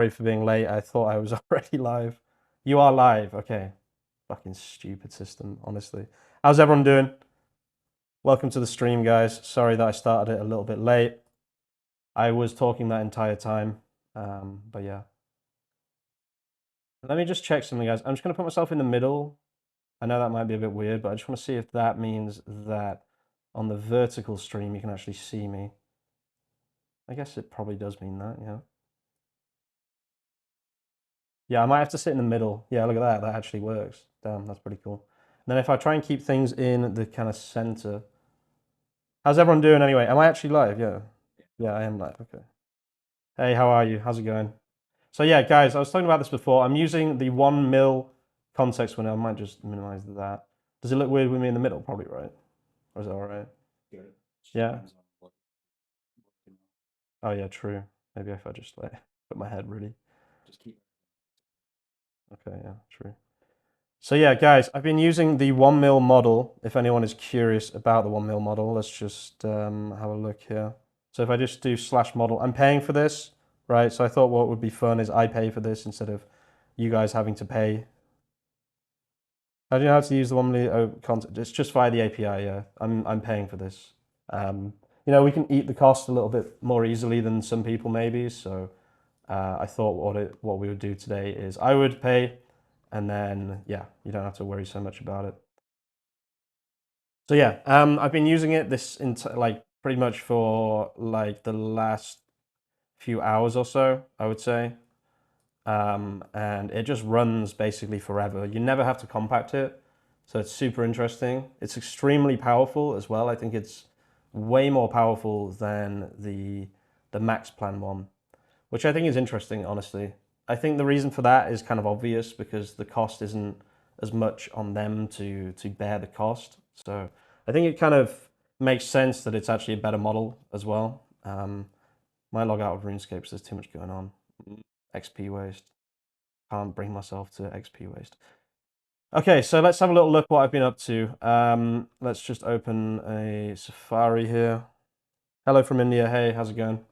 Sorry for being late. I thought I was already live. You are live. Okay. Fucking stupid system, honestly. How's everyone doing? Welcome to the stream, guys. Sorry that I started it a little bit late. I was talking that entire time. But yeah. Let me just check something, guys. I'm just going to put myself in the middle. I know that might be a bit weird, but I just want to see if that means that on the vertical stream you can actually see me. I guess it probably does mean that, yeah. Yeah, I might have to sit in the middle. Yeah, look at that. That actually works. Damn, that's pretty cool. And then if I try and keep things in the kind of center. How's everyone doing anyway? Am I actually live? Yeah. Yeah, I am live. Okay. Hey, how are you? How's it going? So yeah, guys, I was talking about this before. I'm using the 1 mil context window. I might just minimize that. Does it look weird with me in the middle? Probably, right? Or is it all right? Yeah. Oh yeah, true. Maybe if I just like put my head really. Okay, yeah, true. So yeah, guys, I've been using the 1 mil model. If anyone is curious about the 1 mil model, let's just have a look here. So if I just do /model, I'm paying for this, right? So I thought what would be fun is I pay for this instead of you guys having to pay. How do you know how to use the 1 mil content? It's just via the API, yeah. I'm paying for this. You know, we can eat the cost a little bit more easily than some people maybe. So I thought what we would do today is I would pay, and then yeah, you don't have to worry so much about it. So yeah, I've been using it like pretty much for like the last few hours or so, I would say. And it just runs basically forever. You never have to compact it. So it's super interesting. It's extremely powerful as well. I think it's way more powerful than the max plan one, which I think is interesting, honestly. I think the reason for that is kind of obvious because the cost isn't as much on them to bear the cost. So I think it kind of makes sense that it's actually a better model as well. Might log out of RuneScape, so there's too much going on. XP waste. Can't bring myself to XP waste. Okay, so let's have a little look what I've been up to. Let's just open a Safari here. Hello from India. Hey, how's it going?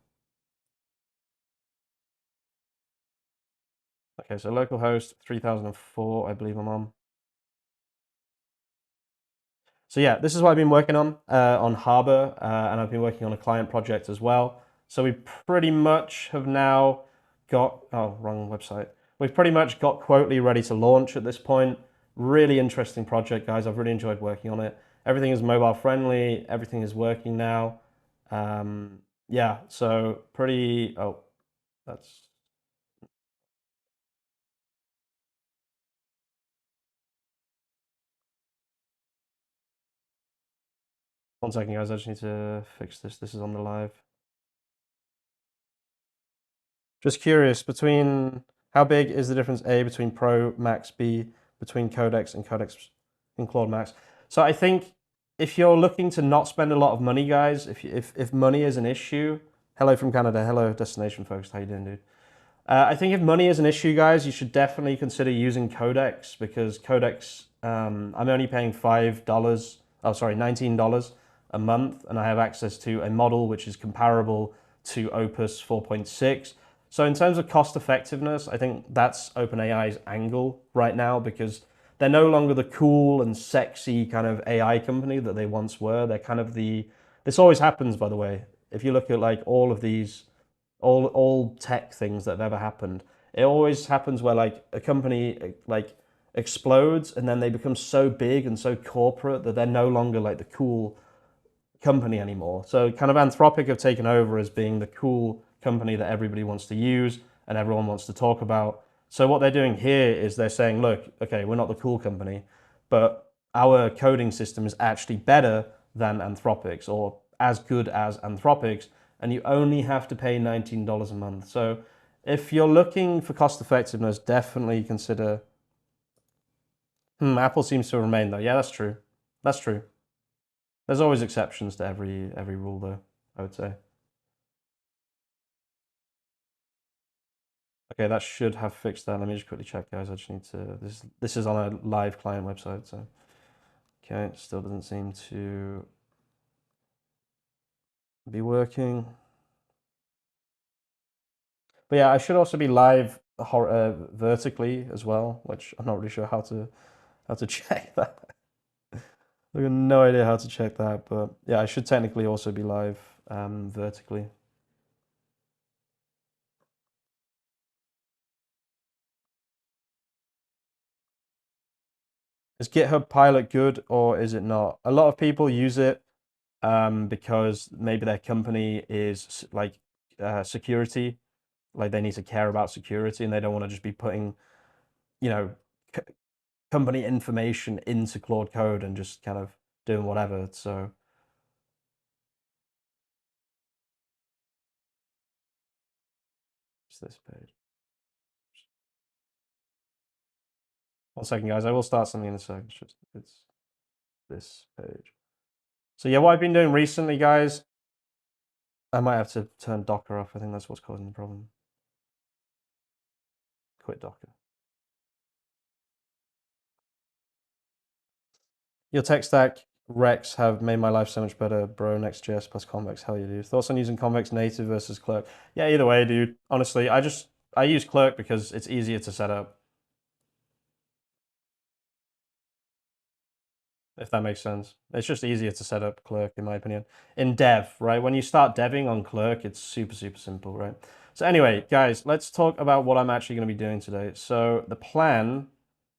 Okay, so localhost 3004, I believe I'm on. So yeah, this is what I've been working on Harbor, and I've been working on a client project as well. So we pretty much have now got, oh, wrong website. We've pretty much got Quotely ready to launch at this point. Really interesting project, guys. I've really enjoyed working on it. Everything is mobile friendly. Everything is working now. Yeah, so pretty, oh, that's, one second, guys. I just need to fix this. This is on the live. Just curious, between how big is the difference A between Pro, Max, B, between Codex and Codex in Claude Max? So I think if you're looking to not spend a lot of money, guys, if money is an issue, hello from Canada, hello destination folks, how you doing, dude? I think if money is an issue, guys, you should definitely consider using Codex because Codex, I'm only paying $19 a month, and I have access to a model which is comparable to Opus 4.6. So in terms of cost effectiveness, I think that's OpenAI's angle right now because they're no longer the cool and sexy kind of AI company that they once were. They're kind of this always happens, by the way. If you look at like all of these all tech things that have ever happened. It always happens where like a company like explodes and then they become so big and so corporate that they're no longer like the cool company anymore. So kind of Anthropic have taken over as being the cool company that everybody wants to use and everyone wants to talk about. So what they're doing here is they're saying, look, okay, we're not the cool company, but our coding system is actually better than Anthropic's or as good as Anthropic's, and you only have to pay $19 a month. So if you're looking for cost effectiveness, definitely consider. Apple seems to remain though. Yeah, that's true. That's true. There's always exceptions to every rule though, I would say. Okay, that should have fixed that. Let me just quickly check, guys. I just need to. This is on a live client website, so okay, it still doesn't seem to be working. But yeah, I should also be live vertically as well, which I'm not really sure how to check that. I have no idea how to check that, but yeah, I should technically also be live vertically. Is GitHub Pilot good or is it not? A lot of people use it because maybe their company is like security, like they need to care about security and they don't want to just be putting, you know, company information into Claude Code and just kind of doing whatever. So it's this page. 1 second, guys. I will start something in a second. It's this page. So yeah, what I've been doing recently, guys, I might have to turn Docker off. I think that's what's causing the problem. Quit Docker. Your tech stack Rex have made my life so much better, bro. Next.js plus Convex, hell yeah, dude. Thoughts on using Convex native versus Clerk? Yeah, either way, dude. Honestly, I use Clerk because it's easier to set up. If that makes sense. It's just easier to set up Clerk, in my opinion. In dev, right? When you start deving on Clerk, it's super, super simple, right? So anyway, guys, let's talk about what I'm actually going to be doing today. So the plan,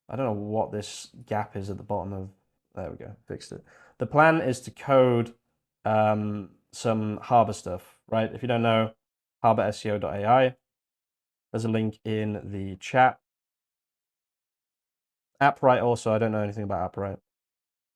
I don't know what this gap is at the bottom of, there we go, fixed it. The plan is to code some Harbor stuff, right? If you don't know, harborseo.ai, there's a link in the chat. AppWrite also, I don't know anything about AppWrite.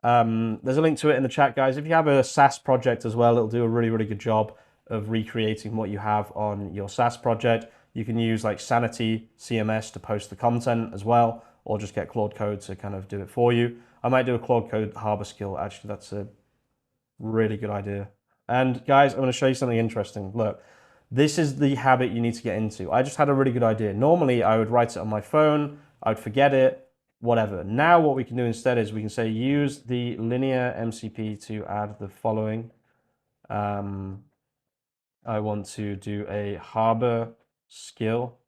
There's a link to it in the chat, guys. If you have a SaaS project as well, it'll do a really, really good job of recreating what you have on your SaaS project. You can use like Sanity CMS to post the content as well, or just get Claude Code to kind of do it for you. I might do a Claude Code Harbor skill. Actually, that's a really good idea. And guys, I'm going to show you something interesting. Look, this is the habit you need to get into. I just had a really good idea. Normally, I would write it on my phone. I would forget it, whatever. Now what we can do instead is we can say use the linear MCP to add the following. I want to do a Harbor skill,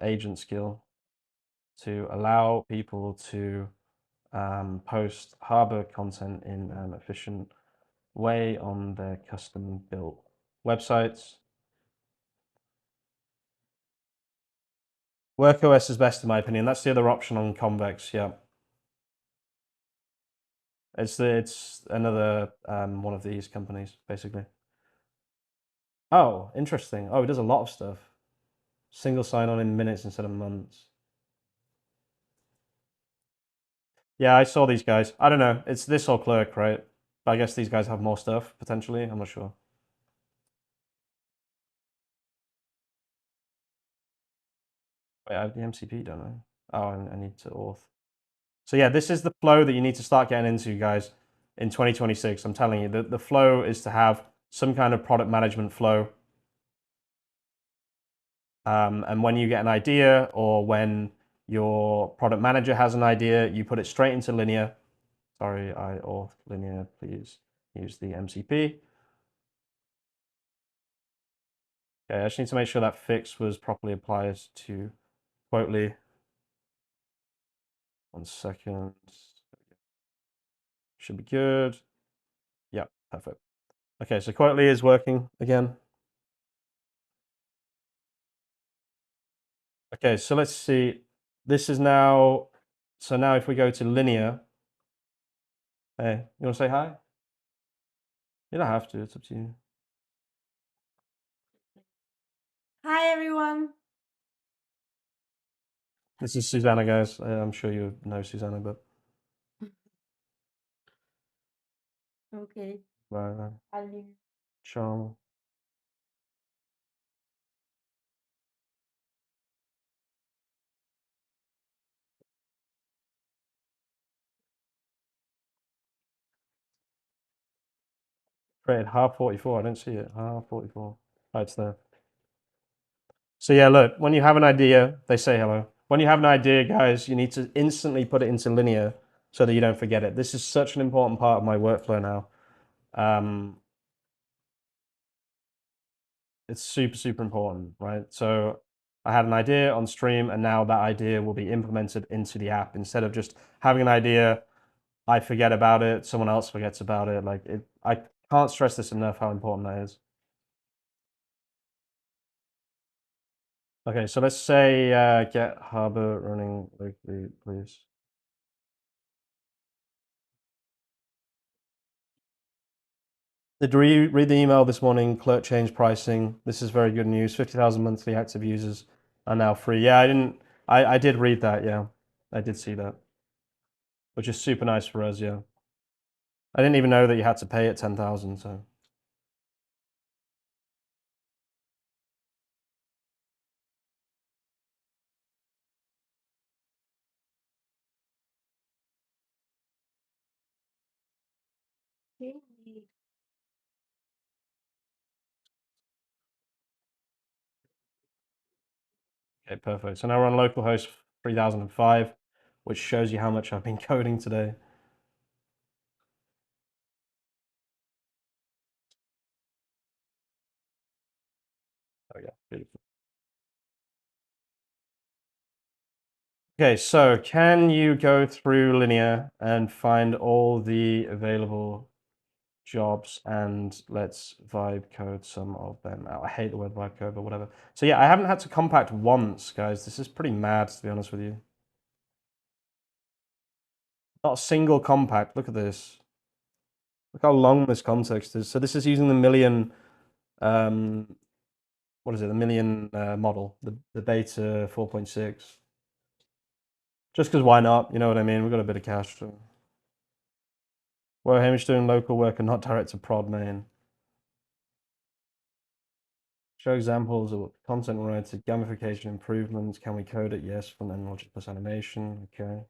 agent skill, to allow people to post Harbor content in an efficient way on their custom built websites. WorkOS is best in my opinion. That's the other option on Convex. Yeah, it's another one of these companies basically. Oh, interesting. Oh, it does a lot of stuff. Single sign-on in minutes instead of months. Yeah, I saw these guys. I don't know. It's this or Clerk, right? But I guess these guys have more stuff potentially. I'm not sure. Wait, I have the MCP, don't I? Oh, I need to auth. So yeah, this is the flow that you need to start getting into, guys, in 2026. I'm telling you, the flow is to have some kind of product management flow. And when you get an idea or when your product manager has an idea, you put it straight into linear. Sorry, I auth linear, please use the MCP. Okay, I just need to make sure that fix was properly applied to Quotely. 1 second. Should be good. Yeah, perfect. Okay, so Quotely is working again. Okay, so let's see. This is now, so now if we go to linear, hey, you want to say hi? You don't have to, it's up to you. Hi, everyone. This is Susanna, guys. I'm sure you know Susanna, but Okay. bye. I'll leave. Ciao. Created half 44. I don't see it. Half 44. Oh, it's there. So yeah, look, when you have an idea, they say hello. When you have an idea, guys, you need to instantly put it into linear so that you don't forget it. This is such an important part of my workflow now. It's super, super important, right? So I had an idea on stream, and now that idea will be implemented into the app instead of just having an idea, I forget about it, someone else forgets about it. Like I can't stress this enough how important that is. Okay, so let's say get Harbor running locally, please. Did you read the email this morning? Clerk changed pricing. This is very good news. 50,000 monthly active users are now free. Yeah, I didn't. I did read that. Yeah, I did see that, which is super nice for us. Yeah, I didn't even know that you had to pay at 10,000. So Okay. okay, perfect. So now we're on localhost 3005, which shows you how much I've been coding today. Oh yeah, beautiful. Okay, so can you go through Linear and find all the available jobs and let's vibe code some of them out? I hate the word vibe code, but whatever. So yeah, I haven't had to compact once, guys. This is pretty mad, to be honest with you. Not a single compact. Look at this. Look how long this context is. So this is using the million, what is it? The million model, the beta 4.6. Just because why not? You know what I mean? We've got a bit of cash. So. Well, Hamish doing local work and not direct to prod main. Show examples of content related gamification improvements. Can we code it? Yes. Front end logic plus animation. Okay.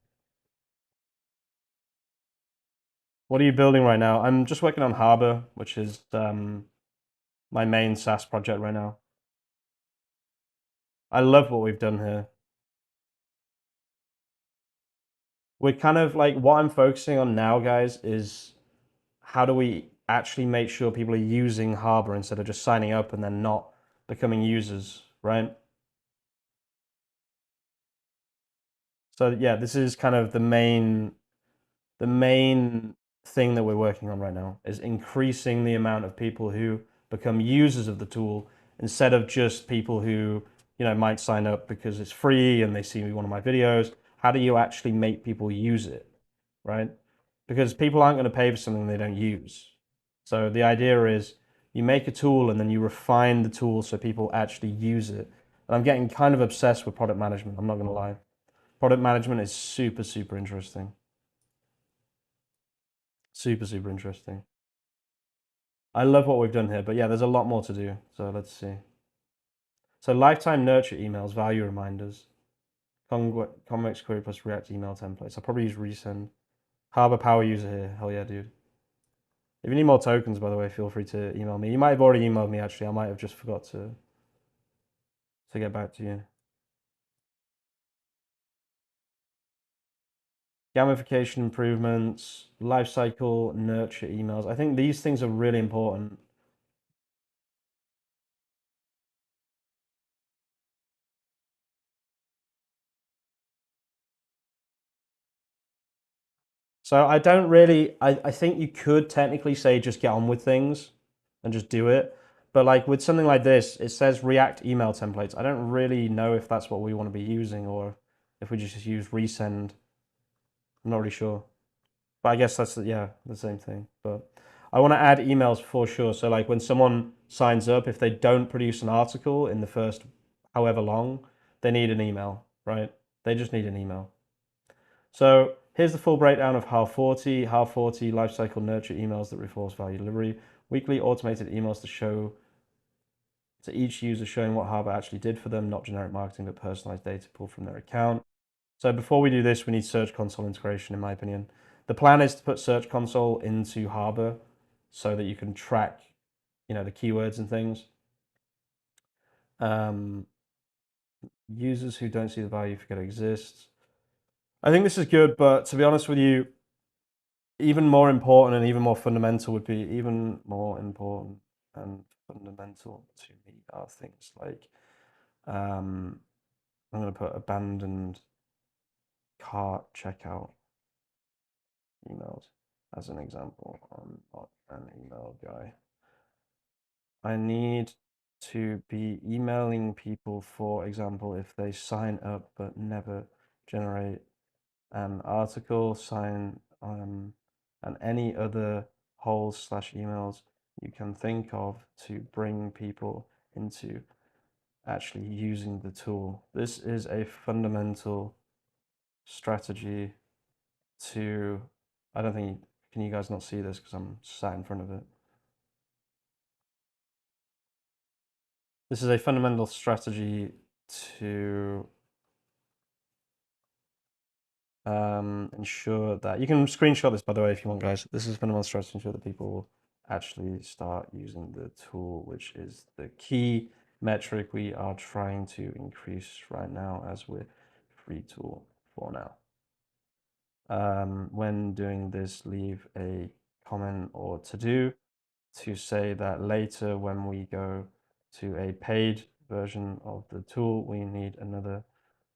What are you building right now? I'm just working on Harbor, which is my main SaaS project right now. I love what we've done here. We're kind of like, what I'm focusing on now, guys, is how do we actually make sure people are using Harbor instead of just signing up and then not becoming users, right? So yeah, this is kind of the main thing that we're working on right now is increasing the amount of people who become users of the tool instead of just people who, you know, might sign up because it's free and they see one of my videos. How do you actually make people use it, right? Because people aren't going to pay for something they don't use. So the idea is you make a tool and then you refine the tool so people actually use it. And I'm getting kind of obsessed with product management. I'm not going to lie. Product management is super, super interesting. Super, super interesting. I love what we've done here, but yeah, there's a lot more to do. So let's see. So lifetime nurture emails, value reminders, Convex query plus React email templates. I'll probably use resend. Harbor power user here. Hell yeah, dude. If you need more tokens, by the way, feel free to email me. You might have already emailed me, actually. I might have just forgot to get back to you. Gamification improvements, lifecycle nurture emails. I think these things are really important. So I don't really, I think you could technically say just get on with things and just do it. But like with something like this, it says React email templates. I don't really know if that's what we want to be using or if we just use resend. I'm not really sure. But I guess that's, yeah, the same thing. But I want to add emails for sure. So like when someone signs up, if they don't produce an article in the first however long, they need an email, right? They just need an email. So here's the full breakdown of HAR40 lifecycle nurture emails that reinforce value delivery, weekly automated emails to show to each user showing what Harbor actually did for them, not generic marketing, but personalized data pulled from their account. So before we do this, we need Search Console integration, in my opinion. The plan is to put Search Console into Harbor so that you can track, you know, the keywords and things. Users who don't see the value forget it exists. I think this is good, but to be honest with you, even more important and even more fundamental would be even more important and fundamental to me are things like I'm going to put abandoned cart checkout emails as an example. I'm not an email guy. I need to be emailing people, for example, if they sign up but never generate an article, and any other holes/emails you can think of to bring people into actually using the tool. This is a fundamental strategy to, I don't think, can you guys not see this because I'm sat in front of it? This is a fundamental strategy to ensure that, you can screenshot this by the way if you want, guys. This is a fundamental strategy to ensure that people will actually start using the tool, which is the key metric we are trying to increase right now as we're free tool for now. When doing this, leave a comment or to-do to say that later when we go to a paid version of the tool, we need another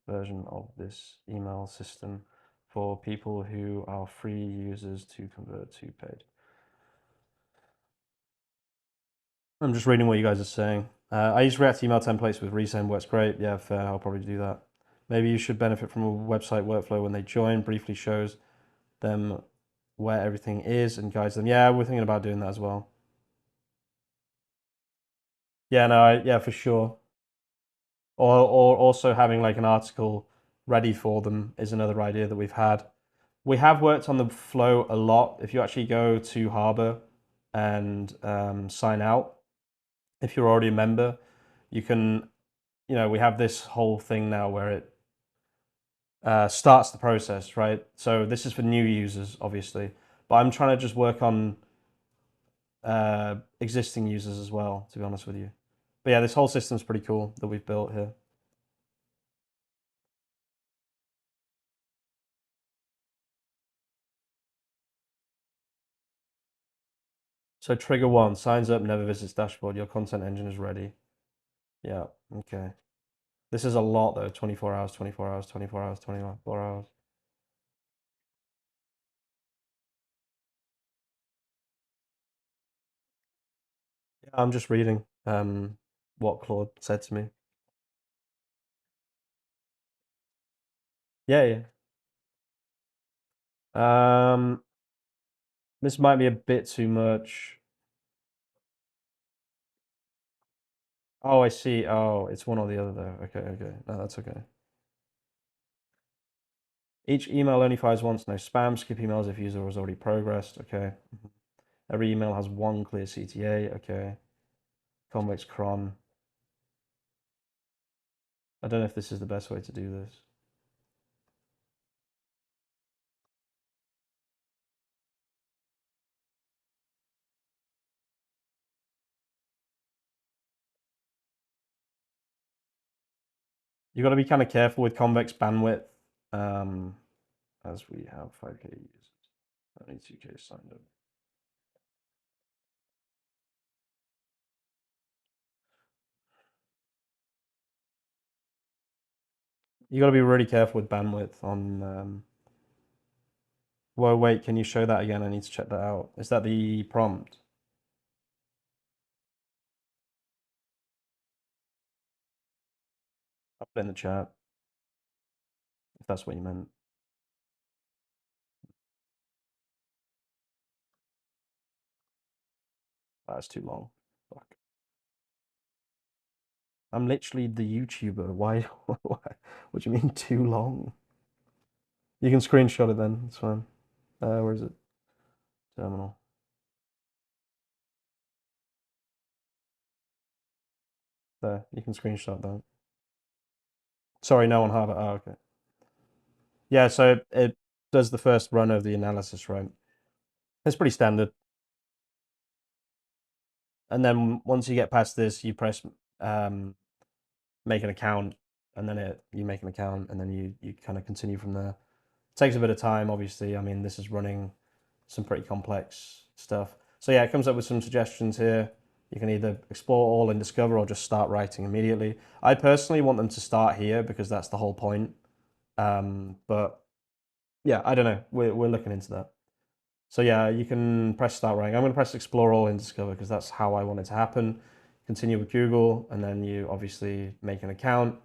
version of this email system for people who are free users to convert to paid. I'm just reading what you guys are saying. I use React email templates with resend, works great. Yeah, fair, I'll probably do that. Maybe you should benefit from a website workflow when they join, briefly shows them where everything is and guides them. Yeah, we're thinking about doing that as well. Yeah, no, yeah, for sure. Or also having like an article ready for them is another idea that we've had. We have worked on the flow a lot. If you actually go to Harbor and sign out, if you're already a member, you can, we have this whole thing now where it starts the process, right? So this is for new users, obviously, but I'm trying to just work on existing users as well, to be honest with you. But yeah, this whole system's pretty cool that we've built here. So trigger 1, signs up, never visits dashboard. Your content engine is ready. Yeah, okay. This is a lot though, 24 hours, 24 hours, 24 hours, 24 hours. Yeah, I'm just reading what Claude said to me. Yeah, yeah. This might be a bit too much. Oh, I see. Oh, it's one or the other though. Okay, okay. No, that's okay. Each email only fires once, no spam. Skip emails if user has already progressed. Okay. Every email has one clear CTA. Okay. Convex cron. I don't know if this is the best way to do this. You got to be kind of careful with convex bandwidth, as we have 5K users, only 2K signed up. You got to be really careful with bandwidth on. Well, wait, can you show that again? I need to check that out. Is that the prompt? I'll put it in the chat if that's what you meant. That's too long. Fuck. I'm literally the YouTuber. Why? What do you mean too long? You can screenshot it then. It's fine. Where is it? Terminal. There. You can screenshot that. Sorry, no on Harvard. Oh, okay. Yeah, so it does the first run of the analysis, right? It's pretty standard. And then once you get past this, you press make an account, and then you make an account, and then you kind of continue from there. It takes a bit of time, obviously. I mean, this is running some pretty complex stuff. So yeah, it comes up with some suggestions here. You can either explore all and discover or just start writing immediately. I personally want them to start here because that's the whole point. But yeah, I don't know. We're looking into that. So yeah, you can press start writing. I'm going to press explore all and discover because that's how I want it to happen. Continue with Google, and then you obviously make an account.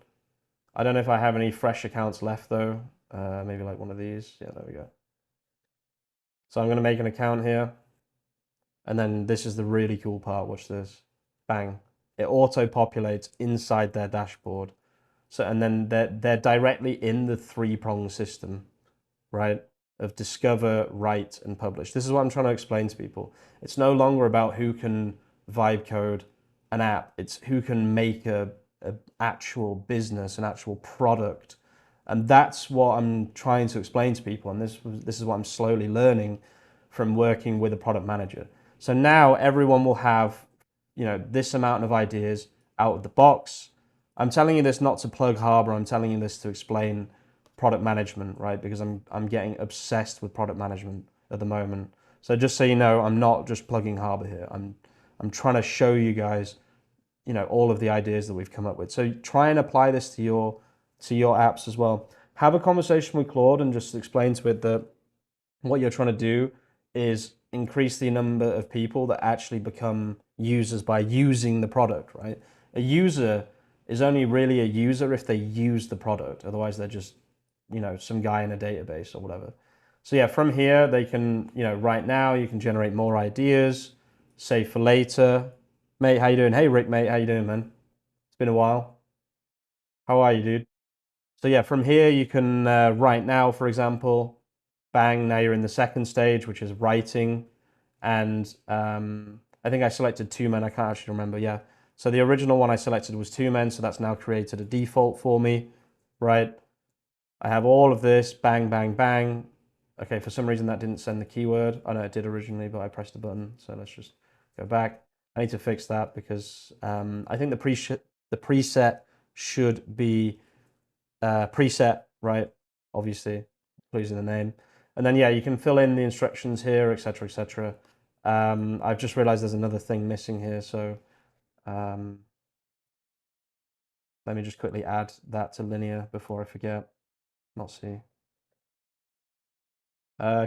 I don't know if I have any fresh accounts left though. Maybe like one of these. Yeah, there we go. So I'm going to make an account here. And then this is the really cool part. Watch this. Bang. It auto-populates inside their dashboard. So, and then they're directly in the three-prong system, right? Of discover, write, and publish. This is what I'm trying to explain to people. It's no longer about who can vibe code an app. It's who can make a actual business, an actual product. And that's what I'm trying to explain to people. And this is what I'm slowly learning from working with a product manager. So now everyone will have, this amount of ideas out of the box. I'm telling you this not to plug Harbor. I'm telling you this to explain product management, right? Because I'm getting obsessed with product management at the moment. So just so you know, I'm not just plugging Harbor here. I'm trying to show you guys, all of the ideas that we've come up with. So try and apply this to your apps as well. Have a conversation with Claude and just explain to it that what you're trying to do is increase the number of people that actually become users by using the product, right? A user is only really a user if they use the product. Otherwise, they're just, some guy in a database or whatever. So yeah, from here, they can, right now, you can generate more ideas, save for later. Mate, how you doing? Hey, Rick, mate, how you doing, man? It's been a while. How are you, dude? So yeah, from here, you can write now, for example, bang, now you're in the second stage, which is writing. And I think I selected 2 men. I can't actually remember. Yeah. So the original one I selected was 2 men. So that's now created a default for me, right? I have all of this, bang, bang, bang. Okay, for some reason that didn't send the keyword. I know it did originally, but I pressed a button. So let's just go back. I need to fix that because I think the preset should be preset, right? Obviously, pleasing the name. And then, yeah, you can fill in the instructions here, etc., etc. I've just realized there's another thing missing here. So let me just quickly add that to linear before I forget. Not see.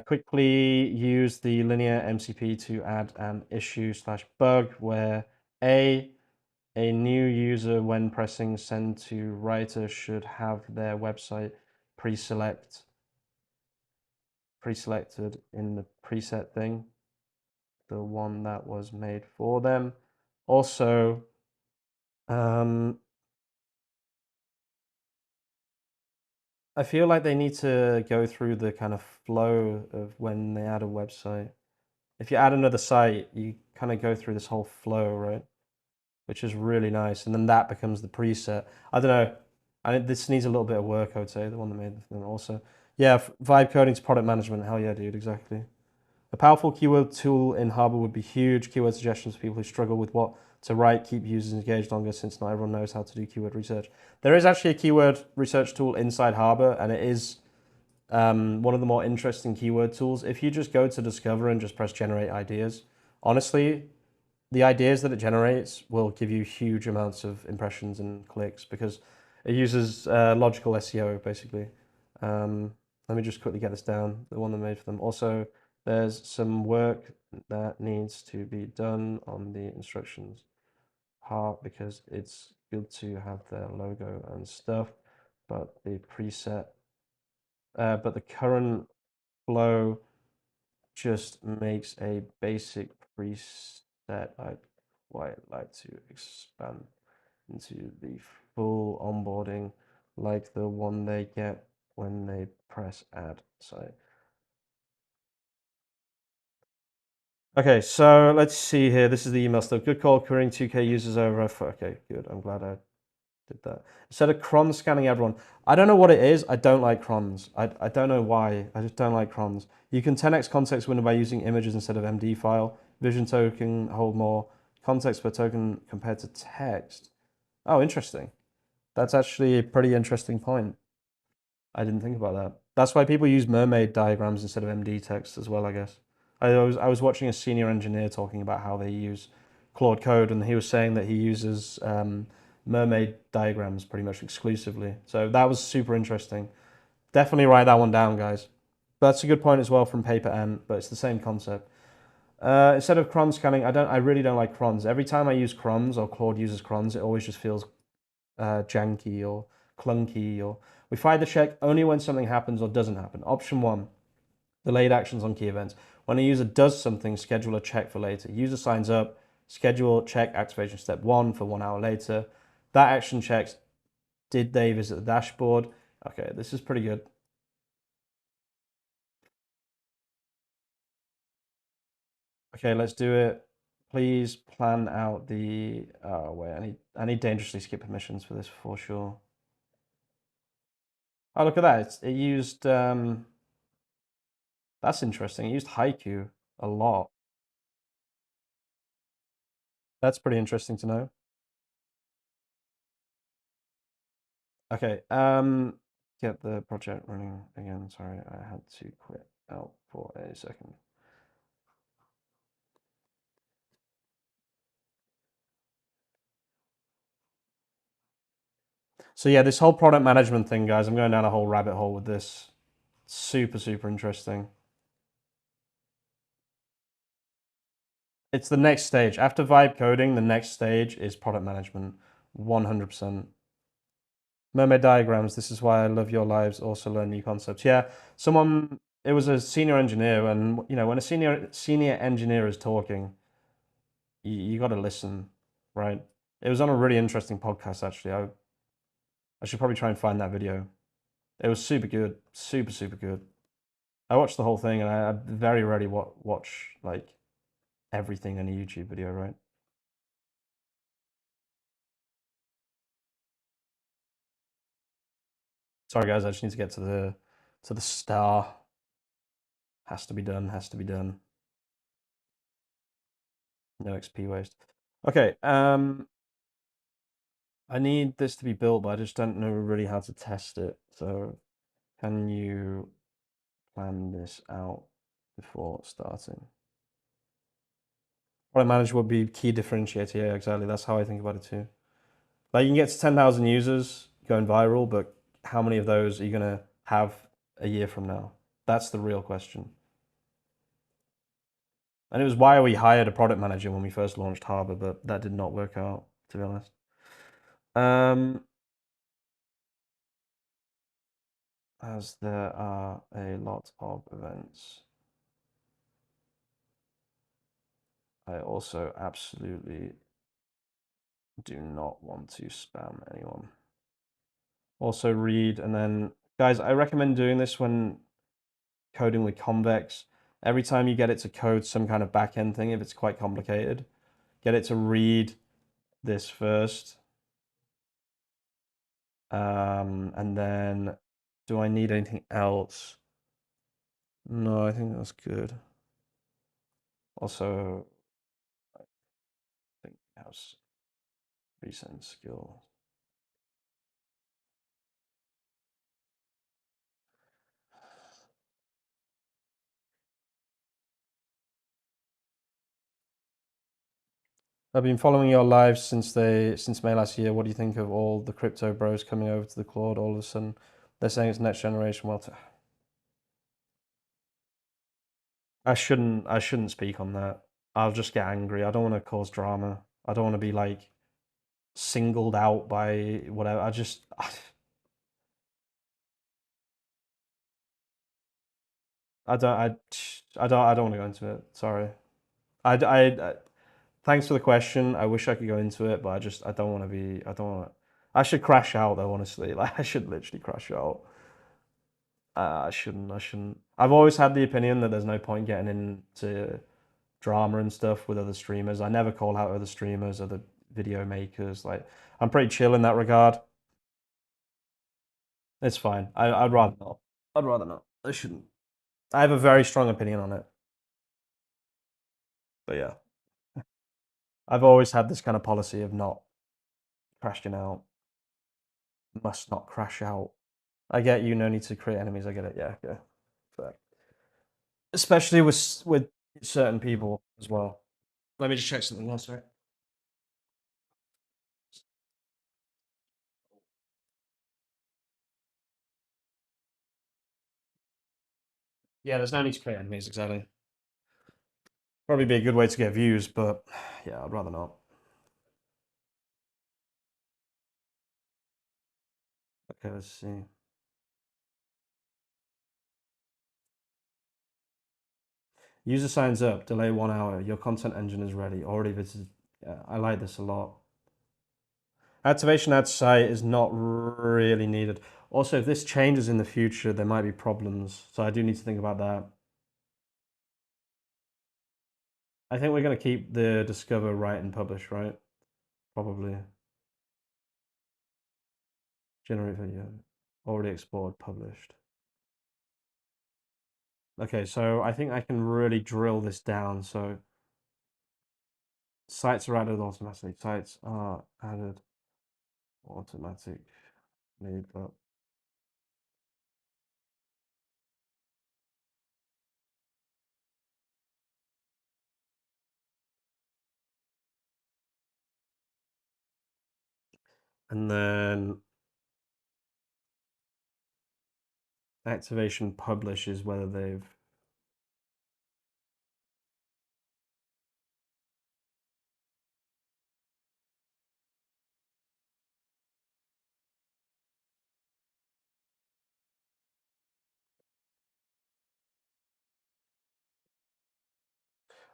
Quickly use the linear MCP to add an issue/bug where a new user when pressing send to writer should have their website preselected in the preset thing, the one that was made for them. Also, I feel like they need to go through the kind of flow of when they add a website. If you add another site, you kind of go through this whole flow, right? Which is really nice. And then that becomes the preset. I don't know. This needs a little bit of work, I would say, the one that made the thing also. Yeah, vibe coding to product management. Hell yeah, dude, exactly. A powerful keyword tool in Harbor would be huge. Keyword suggestions for people who struggle with what to write, keep users engaged longer, since not everyone knows how to do keyword research. There is actually a keyword research tool inside Harbor, and it is one of the more interesting keyword tools. If you just go to Discover and just press Generate Ideas, honestly, the ideas that it generates will give you huge amounts of impressions and clicks because it uses logical SEO, basically. Let me just quickly get this down, the one that made for them. Also, there's some work that needs to be done on the instructions part because it's good to have their logo and stuff, but the current flow just makes a basic preset. I'd quite like to expand into the full onboarding like the one they get when they press add site. Okay, so let's see here. This is the email stuff. Good call, querying 2K users over. Okay, good. I'm glad I did that. Instead of cron scanning everyone. I don't know what it is. I don't like crons. I don't know why. I just don't like crons. You can 10x context window by using images instead of MD file. Vision token hold more context per token compared to text. Oh, interesting. That's actually a pretty interesting point. I didn't think about that. That's why people use mermaid diagrams instead of MD text as well, I guess. I was watching a senior engineer talking about how they use Claude Code, and he was saying that he uses mermaid diagrams pretty much exclusively. So that was super interesting. Definitely write that one down, guys. That's a good point as well from Paper Ant, but it's the same concept. Instead of cron scanning, I really don't like crons. Every time I use crons or Claude uses crons, it always just feels janky or clunky. Or we fire the check only when something happens or doesn't happen. Option 1, delayed actions on key events. When a user does something, schedule a check for later. User signs up, schedule check activation step 1 for 1 hour later. That action checks, did they visit the dashboard? Okay, this is pretty good. Okay, let's do it. Please plan out the. Oh wait, I need dangerously skip permissions for this for sure. Oh, look at that! It used. That's interesting. It used Haiku a lot. That's pretty interesting to know. Okay. Get the project running again. Sorry, I had to quit out for a second. So yeah, this whole product management thing, guys. I'm going down a whole rabbit hole with this. Super, super interesting. It's the next stage. After vibe coding, the next stage is product management. 100%. Mermaid diagrams. This is why I love your lives. Also learn new concepts. Yeah, it was a senior engineer, and when a senior engineer is talking, you got to listen, right? It was on a really interesting podcast actually. I should probably try and find that video. It was super good, super super good. I watched the whole thing, and I very rarely watch like everything in a YouTube video, right? Sorry guys, I just need to get to the star. Has to be done. Has to be done. No XP waste. Okay. I need this to be built, but I just don't know really how to test it. So, can you plan this out before starting? Product manager would be key differentiator. Yeah, exactly. That's how I think about it too. Like you can get to 10,000 users going viral, but how many of those are you gonna have a year from now? That's the real question. And it was why we hired a product manager when we first launched Harbor, but that did not work out, to be honest. As there are a lot of events, I also absolutely do not want to spam anyone. Also read, and then, guys, I recommend doing this when coding with Convex. Every time you get it to code some kind of backend thing, if it's quite complicated, get it to read this first. And then, do I need anything else? No, I think that's good. Also, I think it has recent skill. I've been following your lives since May last year. What do you think of all the crypto bros coming over to the Claude? All of a sudden, they're saying it's next generation. Well, I shouldn't speak on that. I'll just get angry. I don't want to cause drama. I don't want to be like singled out by whatever. I don't want to go into it. Sorry. Thanks for the question. I wish I could go into it, but I don't want to be. I don't want to. I should crash out though. Honestly, like I should literally crash out. I shouldn't. I shouldn't. I've always had the opinion that there's no point getting into drama and stuff with other streamers. I never call out other streamers, other video makers. Like I'm pretty chill in that regard. It's fine. I'd rather not. I'd rather not. I shouldn't. I have a very strong opinion on it. But yeah, I've always had this kind of policy of not crashing out. Must not crash out. I get you. No need to create enemies. I get it. Yeah. Yeah. But especially with certain people as well. Let me just check something else, right? Yeah, there's no need to create enemies, exactly. Probably be a good way to get views, but yeah, I'd rather not. Okay, let's see. User signs up, delay 1 hour. Your content engine is ready. Already visited. Yeah, I like this a lot. Activation ad site is not really needed. Also, if this changes in the future, there might be problems. So I do need to think about that. I think we're going to keep the discover, write, and publish, right? Probably. Generate video. Already explored, published. Okay, so I think I can really drill this down. So sites are added automatically. Sites are added automatic. Need that. And then activation publish is whether they've.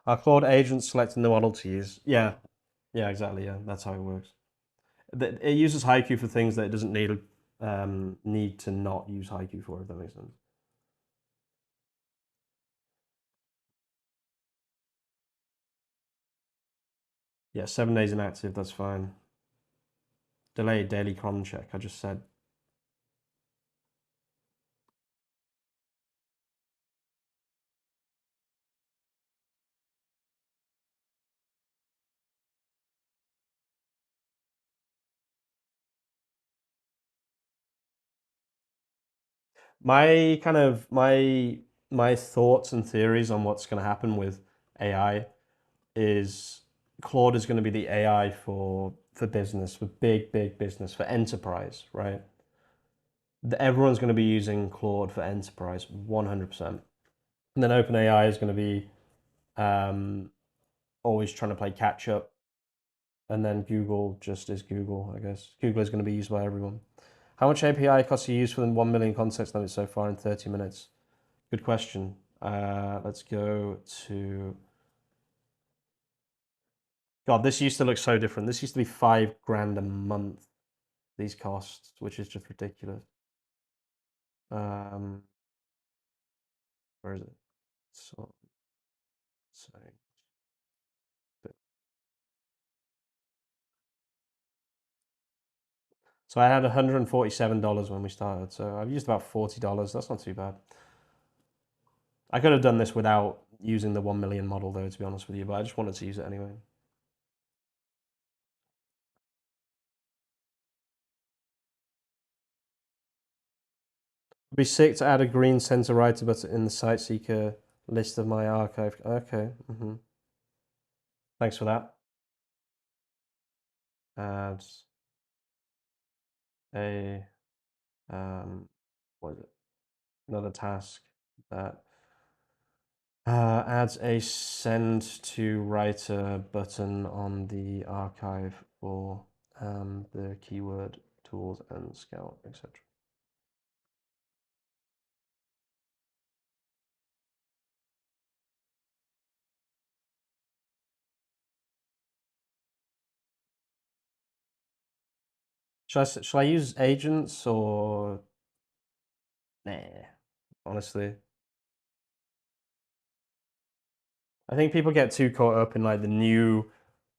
Are Claude agents selecting the model to use? Yeah, yeah, exactly. Yeah, that's how it works. It uses Haiku for things that it doesn't need to not use Haiku for, if that makes sense. Yeah, 7 days inactive, that's fine. Delayed daily cron check, I just said. My thoughts and theories on what's going to happen with AI is Claude is going to be the AI for business, for big business, for enterprise, right? Everyone's going to be using Claude for enterprise, 100%. And then OpenAI is going to be always trying to play catch up. And then Google just is Google, I guess. Google is going to be used by everyone. How much API costs you use for the 1 million context limit so far in 30 minutes? Good question. Let's go to. God, this used to look so different. This used to be $5,000 a month, these costs, which is just ridiculous. Where is it? So, so I had $147 when we started, so I've used about $40. That's not too bad. I could have done this without using the 1 million model, though, to be honest with you, but I just wanted to use it anyway. It'd be sick to add a green center writer button in the site seeker list of my archive. Okay. Thanks for that. Add a what is it? Another task that adds a send to writer button on the archive for the keyword tools and scout, etc. Shall I use agents or nah? Honestly, I think people get too caught up in like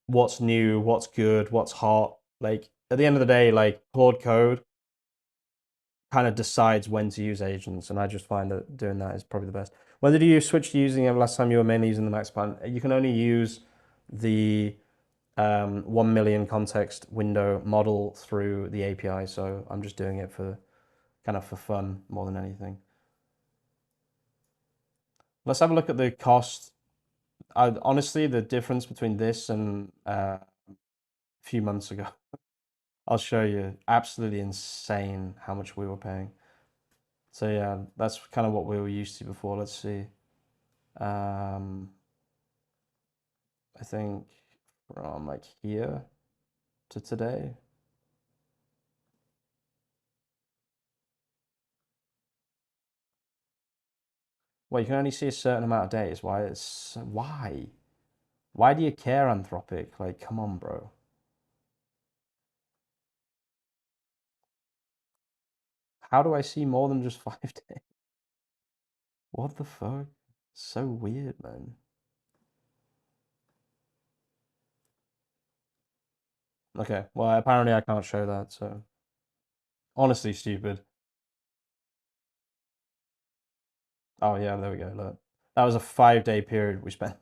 what's new, what's good, what's hot. Like at the end of the day, like Claude Code kind of decides when to use agents, and I just find that doing that is probably the best. When did you switch to using it? Last time you were mainly using the Max plan. You can only use the 1 million context window model through the API, so I'm just doing it for kind of for fun more than anything. Let's have a look at the cost. Honestly, the difference between this and a few months ago, I'll show you. Absolutely insane how much we were paying. So yeah, that's kind of what we were used to before. Let's see. I think from like here to today. Well, you can only see a certain amount of days. Why? Why do you care, Anthropic? Like, come on, bro. How do I see more than just 5 days? What the fuck? So weird, man. Okay, well, apparently I can't show that, so honestly stupid. Oh yeah, there we go. Look, that was a 5 day period. We spent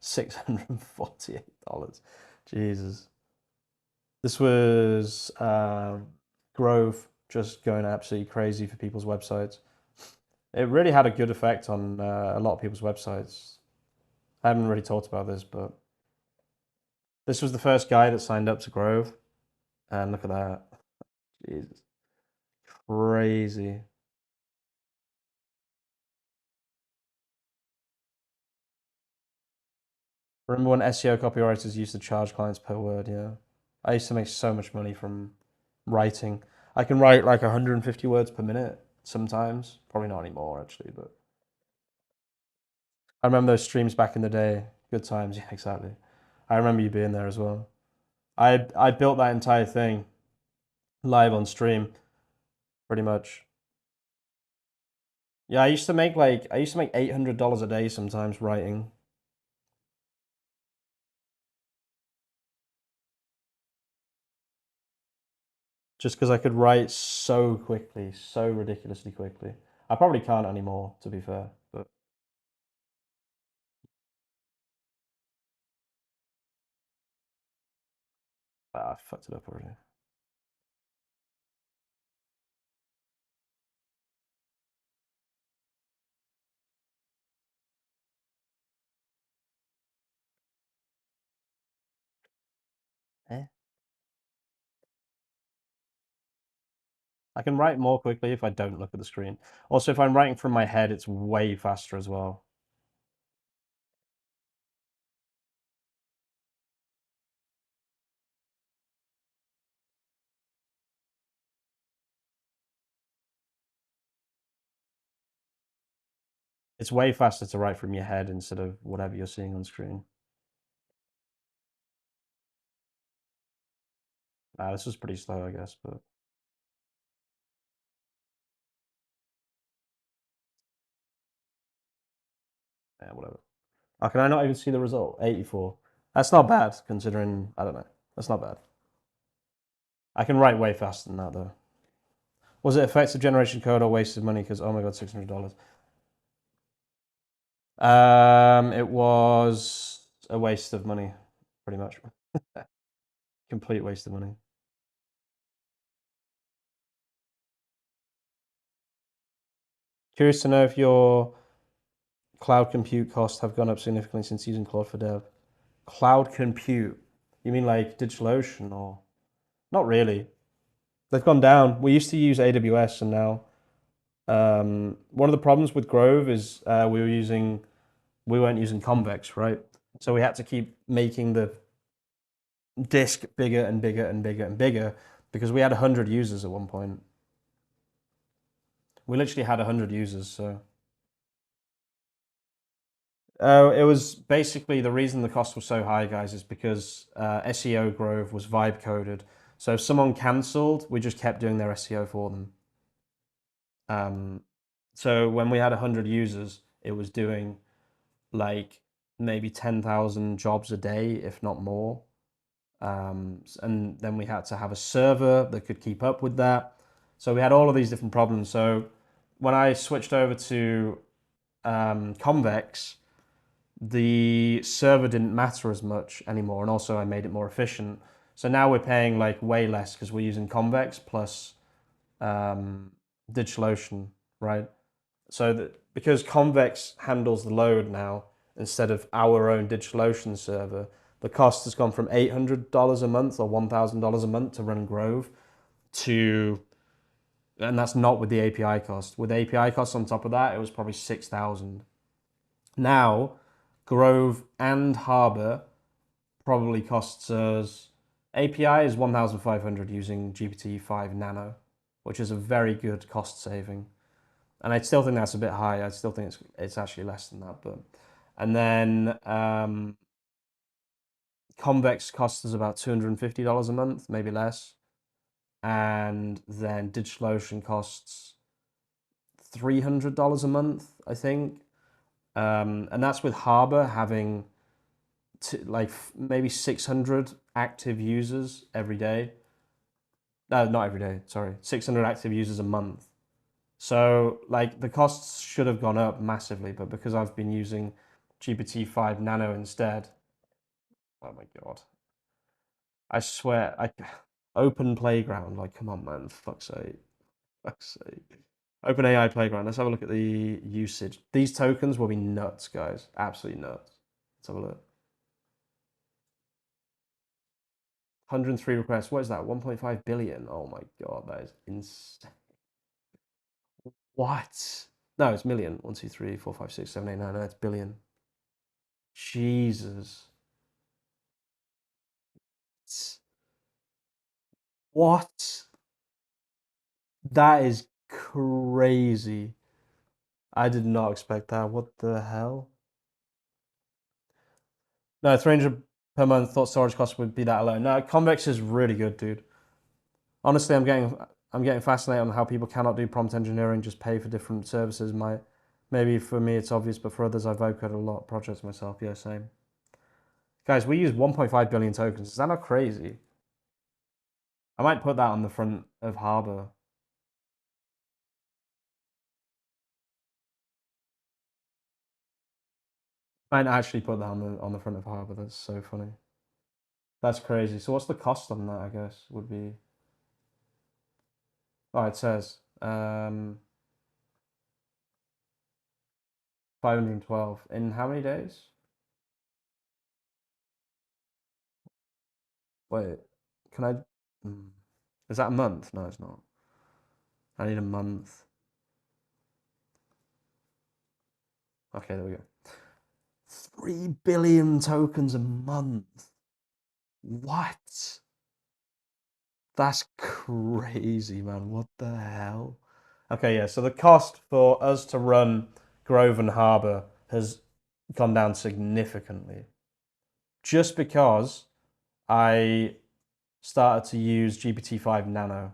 $648. Jesus. This was Grove just going absolutely crazy for people's websites. It really had a good effect on a lot of people's websites. I haven't really talked about this, but this was the first guy that signed up to Grove, and look at that. Jesus, crazy. Remember when SEO copywriters used to charge clients per word? Yeah. I used to make so much money from writing. I can write like 150 words per minute sometimes. Probably not anymore, actually, but I remember those streams back in the day. Good times. Yeah, exactly. I remember you being there as well. I built that entire thing live on stream, pretty much. Yeah, I used to make $800 a day sometimes writing. Just because I could write so quickly, so ridiculously quickly. I probably can't anymore, to be fair, but I fucked it up already. Eh? I can write more quickly if I don't look at the screen. Also, if I'm writing from my head, it's way faster as well. It's way faster to write from your head instead of whatever you're seeing on screen. This was pretty slow, I guess, but yeah, whatever. Oh, can I not even see the result? 84. That's not bad, considering, I don't know. That's not bad. I can write way faster than that, though. Was it effective generation code or wasted money? Because, oh my God, $600. It was a waste of money, pretty much. Complete waste of money. Curious to know if your cloud compute costs have gone up significantly since using Claude for Dev. Cloud compute? You mean like DigitalOcean or? Not really. They've gone down. We used to use AWS, and now one of the problems with Grove is we weren't using Convex, right? So we had to keep making the disk bigger and bigger and bigger and bigger because we had 100 users at one point. We literally had 100 users, so. It was basically the reason the cost was so high, guys, is because SEO Grove was vibe coded. So if someone cancelled, we just kept doing their SEO for them. So when we had 100 users, it was doing like maybe 10,000 jobs a day, if not more. And then we had to have a server that could keep up with that. So we had all of these different problems. So when I switched over to Convex, the server didn't matter as much anymore, and also I made it more efficient. So now we're paying like way less because we're using Convex plus DigitalOcean, right? So that because Convex handles the load now instead of our own DigitalOcean server, the cost has gone from $800 a month or $1,000 a month to run Grove to And that's not with the API cost. With the API costs on top of that, it was probably 6,000. Now, Grove and Harbor probably costs us, API is 1,500 using GPT-5 Nano, which is a very good cost saving. And I still think that's a bit high. I still think it's actually less than that. But and then Convex costs us about $250 a month, maybe less. And then DigitalOcean costs $300 a month, I think. And that's with Harbor having like maybe 600 active users every day. No, not every day, sorry. 600 active users a month. So like the costs should have gone up massively, but because I've been using GPT-5 Nano instead, oh my God. I swear, open playground, like come on man, fuck's sake. Fuck's sake. OpenAI Playground. Let's have a look at the usage. These tokens will be nuts, guys. Absolutely nuts. Let's have a look. 103 requests. What is that? 1.5 billion. Oh my God, that is insane. What? No, it's million. 1, 2, 3, 4, 5, 6, 7, 8, 9. No, it's billion. Jesus. What? That is crazy. I did not expect that. What the hell? No, 300 per month. Thought storage cost would be that alone. No, Convex is really good, dude. Honestly, I'm getting fascinated on how people cannot do prompt engineering, just pay for different services. Maybe for me it's obvious, but for others I've coded a lot of projects myself. Yeah, same. Guys, we use 1.5 billion tokens. Is that not crazy? I might put that on the front of Harbor. I might actually put that on the front of Harbor. That's so funny. That's crazy. So what's the cost on that, I guess, would be... Oh, it says 512. In how many days? Wait, can I... Is that a month? No, it's not. I need a month. Okay, there we go. 3 billion tokens a month. What? That's crazy, man. What the hell? Okay, yeah, so the cost for us to run Grove and Harbor has gone down significantly. Just because I started to use GPT-5 Nano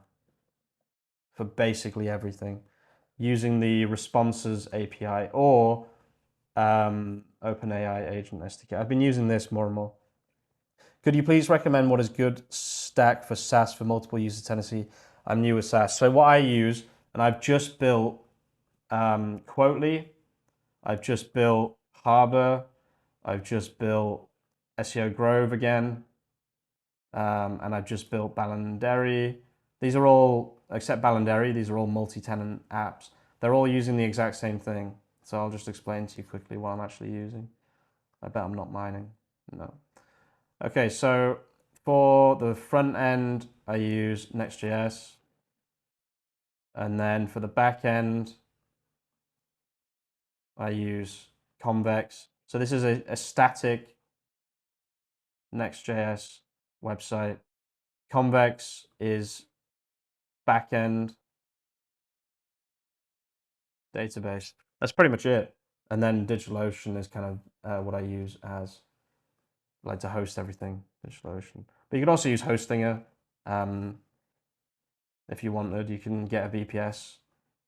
for basically everything, using the Responses API or OpenAI Agent SDK. I've been using this more and more. Could you please recommend what is good stack for SaaS for multiple user tenancy? I'm new with SaaS. So what I use, and I've just built Quotely, I've just built Harbor, I've just built SEO Grove again, and I've just built Ballandary. These are all, except Ballandary, these are all multi-tenant apps. They're all using the exact same thing. So I'll just explain to you quickly what I'm actually using. I bet I'm not mining. No. Okay, so for the front end, I use Next.js. And then for the back end, I use Convex. So this is a static Next.js website. Convex is backend database. That's pretty much it. And then DigitalOcean is kind of what I use as like to host everything, DigitalOcean. But you can also use Hostinger if you wanted. You can get a VPS.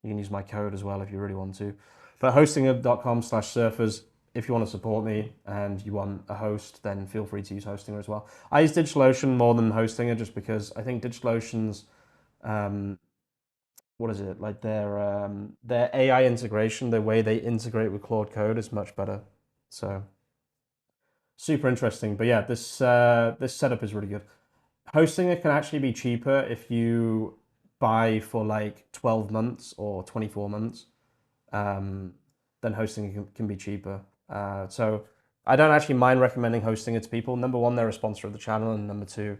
You can use my code as well if you really want to. But hostinger.com/surfers, if you want to support me and you want a host, then feel free to use Hostinger as well. I use DigitalOcean more than Hostinger just because I think DigitalOcean's, what is it, like their AI integration, the way they integrate with Claude Code is much better. So super interesting. But yeah, this setup is really good. Hostinger can actually be cheaper if you buy for like 12 months or 24 months. Then hosting can be cheaper. So I don't actually mind recommending Hostinger to people. Number one, they're a sponsor of the channel, and number two,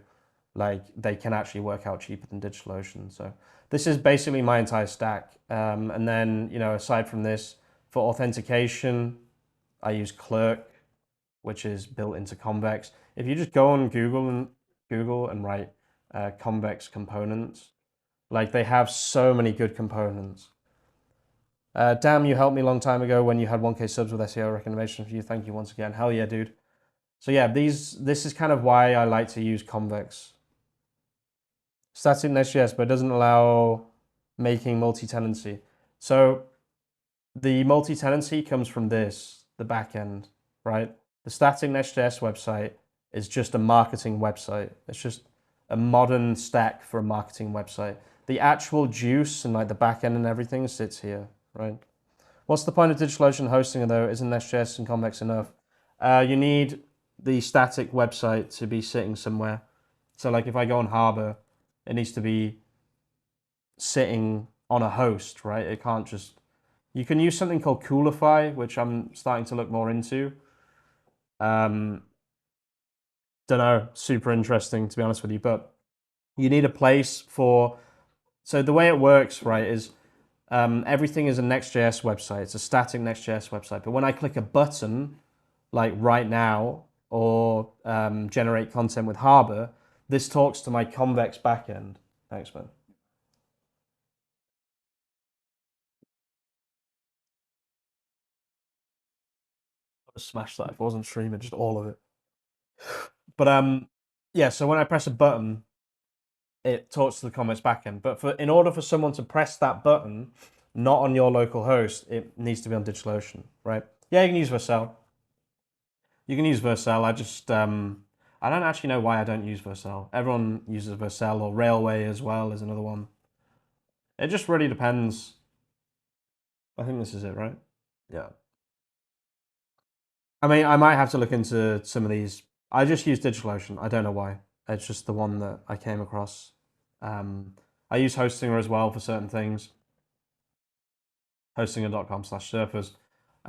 like they can actually work out cheaper than DigitalOcean. So this is basically my entire stack. And then, you know, aside from this, for authentication, I use Clerk, which is built into Convex. If you just go on Google and write Convex components, like they have so many good components. Damn, you helped me a long time ago when you had 1K subs with SEO recommendations for you. Thank you once again. Hell yeah, dude. So yeah, this is kind of why I like to use Convex. Static Next.js, but it doesn't allow making multi-tenancy. So the multi-tenancy comes from this, the backend, right? The static Next.js website is just a marketing website. It's just a modern stack for a marketing website. The actual juice and like the backend and everything sits here, right? What's the point of DigitalOcean hosting though? Isn't Next.js and Convex enough? You need the static website to be sitting somewhere. So like if I go on Harbor, it needs to be sitting on a host, right? It can't just... You can use something called Coolify, which I'm starting to look more into. Don't know, super interesting to be honest with you, but you need a place for... So the way it works, right, is everything is a Next.js website. It's a static Next.js website. But when I click a button, like right now, or generate content with Harbor, this talks to my Convex backend. Thanks, man. I smashed that if I wasn't streaming, just all of it. But yeah, so when I press a button, it talks to the Convex backend. But in order for someone to press that button, not on your local host, it needs to be on DigitalOcean, right? Yeah, you can use Vercel. You can use Vercel. I don't actually know why I don't use Vercel. Everyone uses Vercel, or Railway as well is another one. It just really depends. I think this is it, right? Yeah. I mean, I might have to look into some of these. I just use DigitalOcean. I don't know why. It's just the one that I came across. I use Hostinger as well for certain things. Hostinger.com/surfers.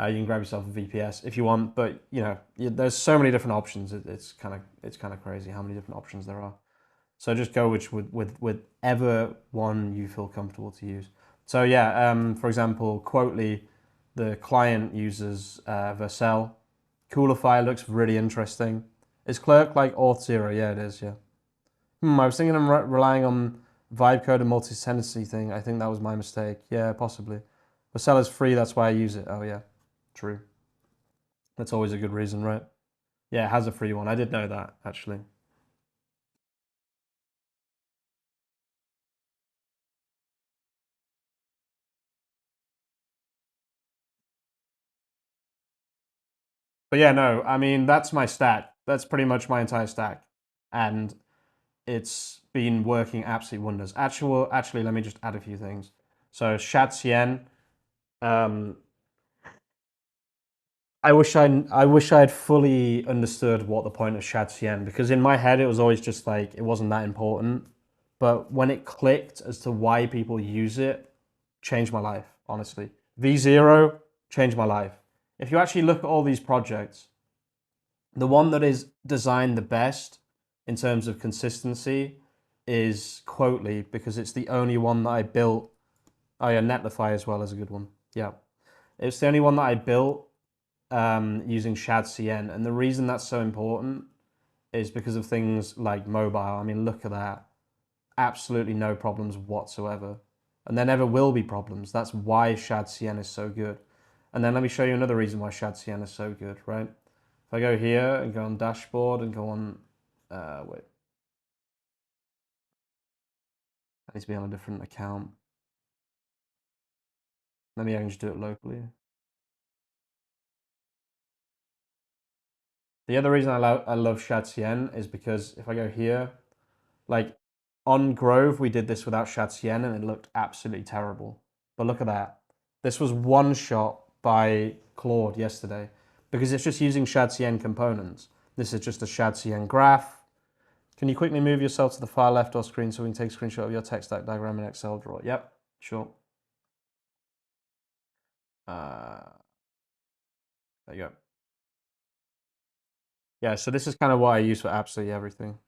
You can grab yourself a VPS if you want, but you know, there's so many different options. It's kind of crazy how many different options there are. So just go with whichever one you feel comfortable to use. So yeah, for example, Quotely, the client uses Vercel. Coolify looks really interesting. Is Clerk like Auth0? Yeah, it is, yeah. I was thinking I'm relying on vibe code and multi-tenancy thing. I think that was my mistake. Yeah, possibly. Vercel is free, that's why I use it. Oh yeah, true. That's always a good reason, right? Yeah, it has a free one. I did know that, actually. But yeah, no, I mean, that's my stack. That's pretty much my entire stack. And it's been working absolute wonders. Actually, let me just add a few things. So Shadcn, I wish I had fully understood what the point of Shadcn, because in my head it was always just like it wasn't that important. But when it clicked as to why people use it, changed my life, honestly. V0 changed my life. If you actually look at all these projects, the one that is designed the best in terms of consistency is Quotely, because it's the only one that I built. Oh yeah, Netlify as well is a good one. Yeah. It's the only one that I built using Shadcn. And the reason that's so important is because of things like mobile. I mean, look at that. Absolutely no problems whatsoever. And there never will be problems. That's why Shadcn is so good. And then let me show you another reason why Shadcn is so good, right? If I go here and go on dashboard and go on, wait. I need to be on a different account. Maybe I can just do it locally. The other reason I love Shadcn is because if I go here, like on Grove, we did this without Shadcn and it looked absolutely terrible. But look at that. This was one shot by Claude yesterday because it's just using Shadcn components. This is just a Shadcn graph. Can you quickly move yourself to the far left or screen so we can take a screenshot of your tech stack diagram in Excel draw? Yep, sure. There you go. Yeah, so this is kind of what I use for absolutely everything.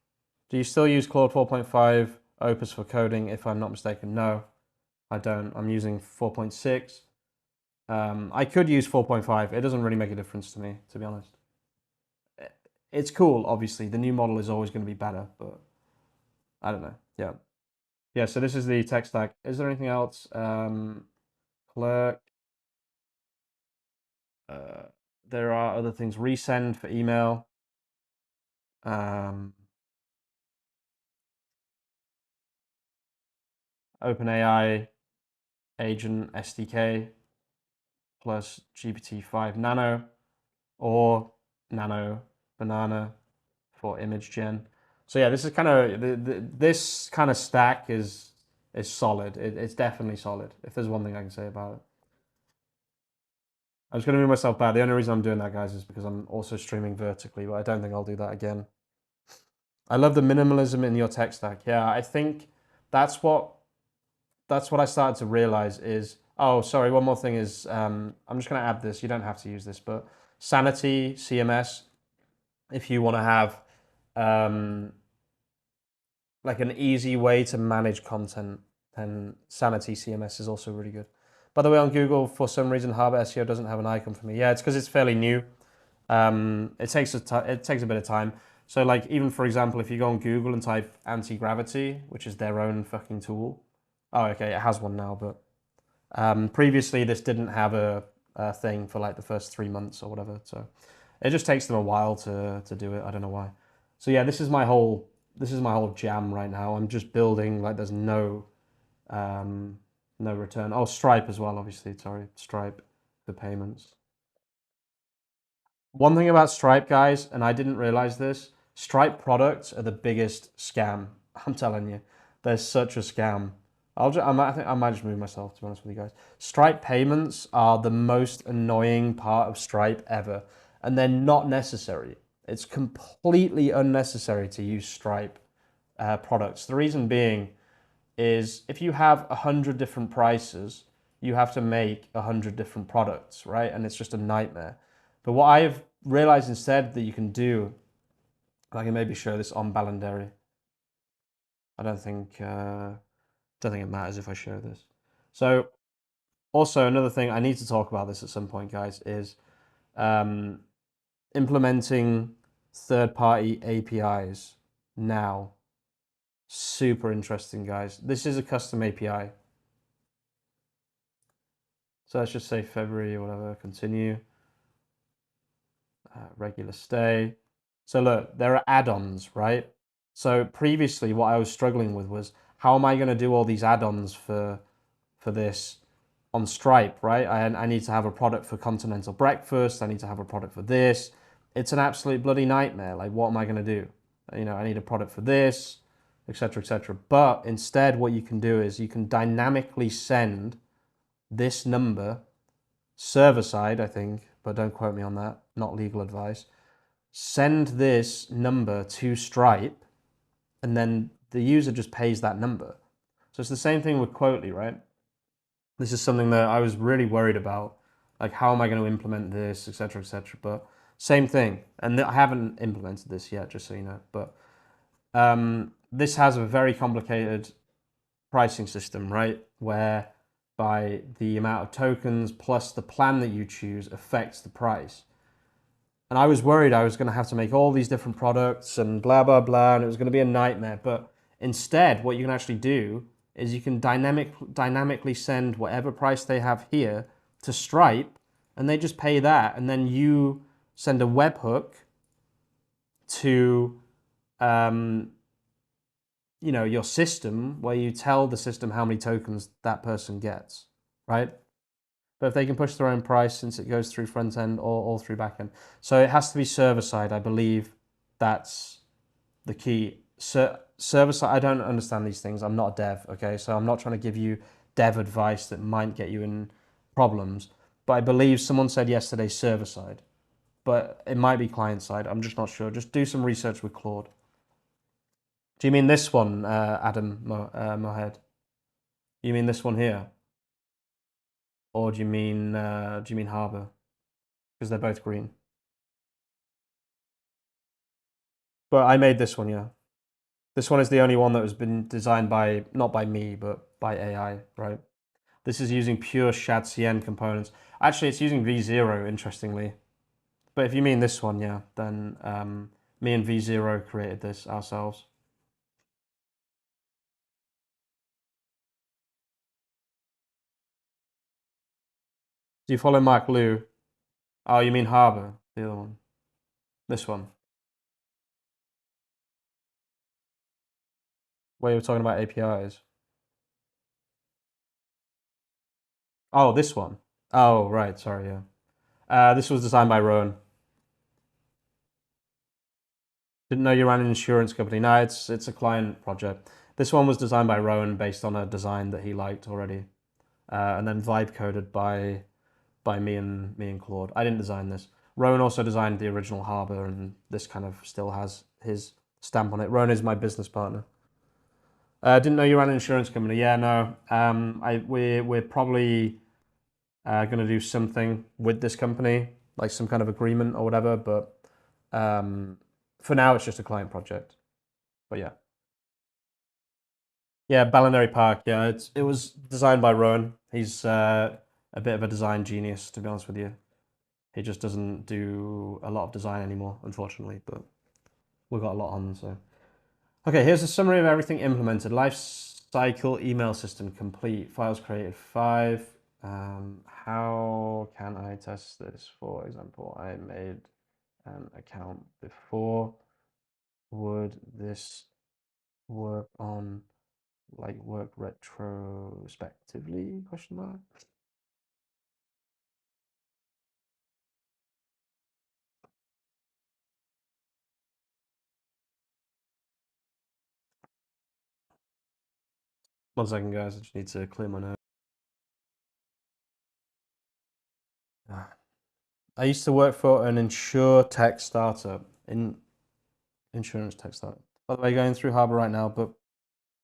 Do you still use Claude 4.5 Opus for coding? If I'm not mistaken, no, I don't. I'm using 4.6. I could use 4.5. It doesn't really make a difference to me, to be honest. It's cool, obviously. The new model is always going to be better, but I don't know. Yeah. Yeah, so this is the tech stack. Is there anything else? Clerk. There are other things. Resend for email. OpenAI agent SDK plus GPT-5 Nano or Nano Banana for image gen. So yeah, this is kind of this kind of stack is solid. It's definitely solid. If there's one thing I can say about it. I was going to move myself back. The only reason I'm doing that, guys, is because I'm also streaming vertically, but I don't think I'll do that again. I love the minimalism in your tech stack. Yeah, I think that's what I started to realize is, oh, sorry, one more thing is, I'm just going to add this. You don't have to use this, but Sanity CMS, if you want to have like an easy way to manage content, then Sanity CMS is also really good. By the way, on Google, for some reason, Harbor SEO doesn't have an icon for me. Yeah, it's because it's fairly new. It takes a bit of time. So like, even for example, if you go on Google and type anti-gravity, which is their own fucking tool. Oh, okay, it has one now, but previously this didn't have a thing for like the first 3 months or whatever. So it just takes them a while to do it. I don't know why. So yeah, this is my whole jam right now. I'm just building, like, there's no return. Oh, Stripe as well, obviously. Sorry, Stripe for payments. One thing about Stripe, guys, and I didn't realize this, Stripe products are the biggest scam. I'm telling you, they're such a scam. I think I might just move myself, to be honest with you guys. Stripe payments are the most annoying part of Stripe ever, and they're not necessary. It's completely unnecessary to use Stripe products. The reason being is if you have 100 different prices, you have to make 100 different products, right? And it's just a nightmare. But what I've realized instead that you can do, I can maybe show this on Ballandary. I don't think it matters if I show this. So also another thing, I need to talk about this at some point, guys, is implementing third-party APIs now. Super interesting, guys. This is a custom API. So let's just say February or whatever, continue. Regular stay. So look, there are add-ons, right? So previously what I was struggling with was, how am I going to do all these add-ons for this on Stripe, right? I need to have a product for continental breakfast. I need to have a product for this. It's an absolute bloody nightmare. Like, what am I going to do? You know, I need a product for this, etc., etc. But instead, what you can do is you can dynamically send this number, server side, I think, but don't quote me on that, not legal advice. Send this number to Stripe, and then the user just pays that number. So it's the same thing with Quotely, right? This is something that I was really worried about, like, how am I going to implement this, etc., etc. But same thing, and I haven't implemented this yet, just so you know. But this has a very complicated pricing system, right? Whereby the amount of tokens plus the plan that you choose affects the price. And I was worried I was going to have to make all these different products and blah, blah, blah, and it was going to be a nightmare. But instead, what you can actually do is you can dynamically send whatever price they have here to Stripe, and they just pay that. And then you send a webhook to your system, where you tell the system how many tokens that person gets, right? But if they can push their own price, since it goes through front end or all through back end. So it has to be server side, I believe. That's the key. Server side, I don't understand these things. I'm not a dev, okay? So I'm not trying to give you dev advice that might get you in problems. But I believe someone said yesterday server side. But it might be client side. I'm just not sure. Just do some research with Claude. Do you mean this one, Adam Mohed? You mean this one here? Or do you mean Harbor? Because they're both green. But I made this one, yeah. This one is the only one that has been designed by, not by me, but by AI, right? This is using pure Shadcn components. Actually, it's using V0, interestingly. But if you mean this one, yeah, then me and V0 created this ourselves. Do you follow Mark Liu? Oh, you mean Harbor, the other one. This one. Where you're talking about APIs. Oh, this one. Oh, right, sorry, yeah. This was designed by Rowan. Didn't know you ran an insurance company. No, it's a client project. This one was designed by Rowan based on a design that he liked already, and then vibe coded by me and Claude. I didn't design this. Rowan also designed the original Harbor, and this kind of still has his stamp on it. Rowan is my business partner. Didn't know you ran an insurance company. Yeah, no. We're probably going to do something with this company, like some kind of agreement or whatever. But for now, it's just a client project. But yeah. Yeah, Ballinary Park. Yeah, it was designed by Rowan. He's a bit of a design genius, to be honest with you. He just doesn't do a lot of design anymore, unfortunately. But we've got a lot on, so. Okay, here's a summary of everything implemented. Life cycle email system complete. Files created 5. How can I test this? For example, I made an account before. Would this work on work retrospectively? Question mark. One second, guys. I just need to clear my nose. I used to work for an insurance tech startup. By the way, going through Harbor right now, but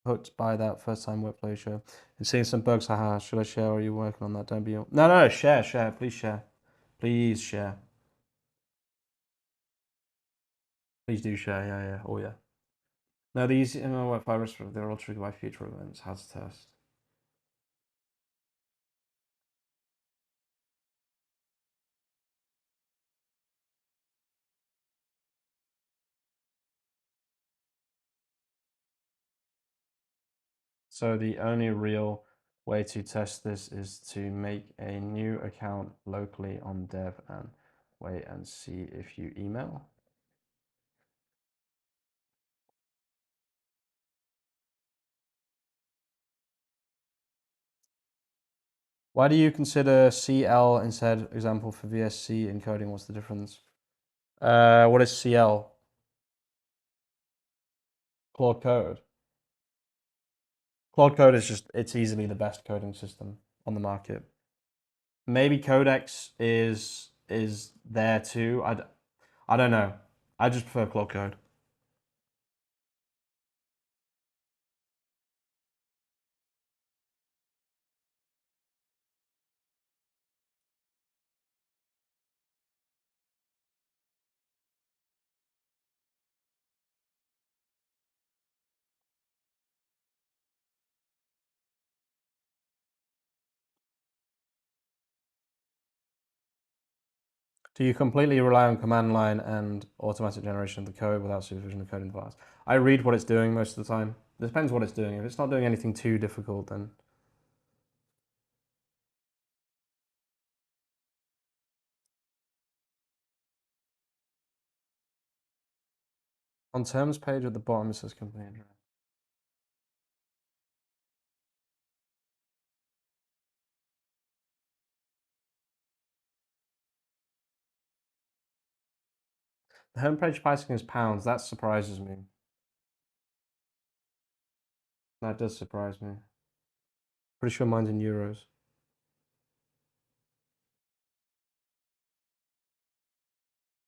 hooked by that first time workplace show and seeing some bugs. Haha, should I share or are you working on that? Don't be. No, share, please share. Please share. Please do share. Yeah. Oh, yeah. No, these what virus, they're all triggered by future events. How to test. So the only real way to test this is to make a new account locally on dev and wait and see if you email. Why do you consider CL instead example for VSC encoding? What's the difference? What is CL? Claude Code. Claude Code is it's easily the best coding system on the market. Maybe Codex is there too. I don't know. I just prefer Claude Code. Do you completely rely on command line and automatic generation of the code without supervision of coding files? I read what it's doing most of the time. It depends what it's doing. If it's not doing anything too difficult, then. On terms page at the bottom, it says company address. The homepage pricing is pounds. That surprises me. That does surprise me. Pretty sure mine's in euros.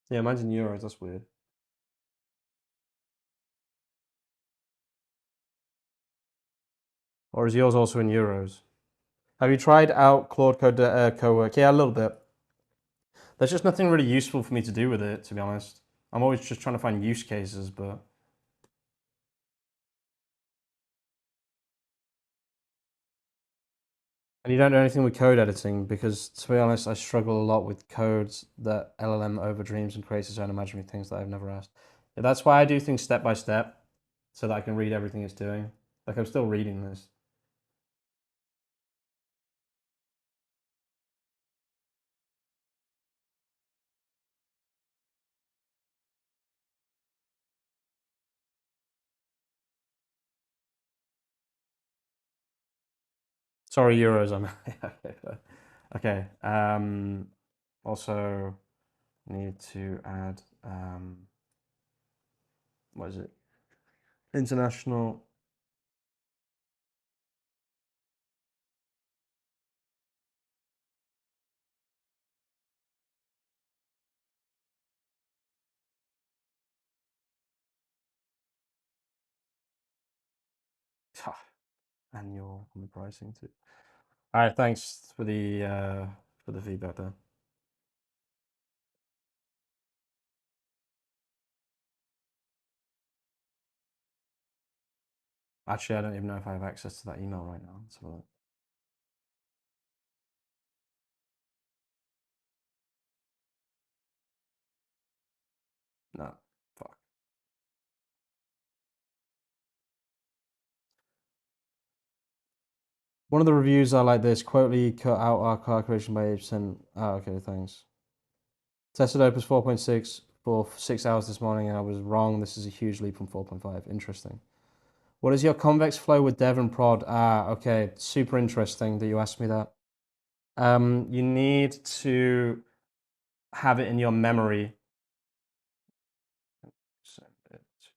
Yeah, mine's in euros. That's weird. Or is yours also in euros? Have you tried out Claude Code Cowork? Yeah, a little bit. There's just nothing really useful for me to do with it, to be honest. I'm always just trying to find use cases, but And you don't do anything with code editing because, to be honest, I struggle a lot with codes that LLM overdreams and creates its own imaginary things that I've never asked. Yeah, that's why I do things step by step so that I can read everything it's doing. Like I'm still reading this. Sorry, euros. I'm okay. Also need to add what is it? International. Annual on the pricing too. All right, thanks for the feedback there. Actually, I don't even know if I have access to that email right now. Let's have a look. No, fuck. One of the reviews are like this: "Quotely cut out our car creation by 8%." Oh, okay, thanks. Tested Opus 4.6 for 6 hours this morning, and I was wrong. This is a huge leap from 4.5. Interesting. What is your convex flow with dev and prod? Ah, okay. Super interesting that you asked me that. You need to have it in your memory. Send it to-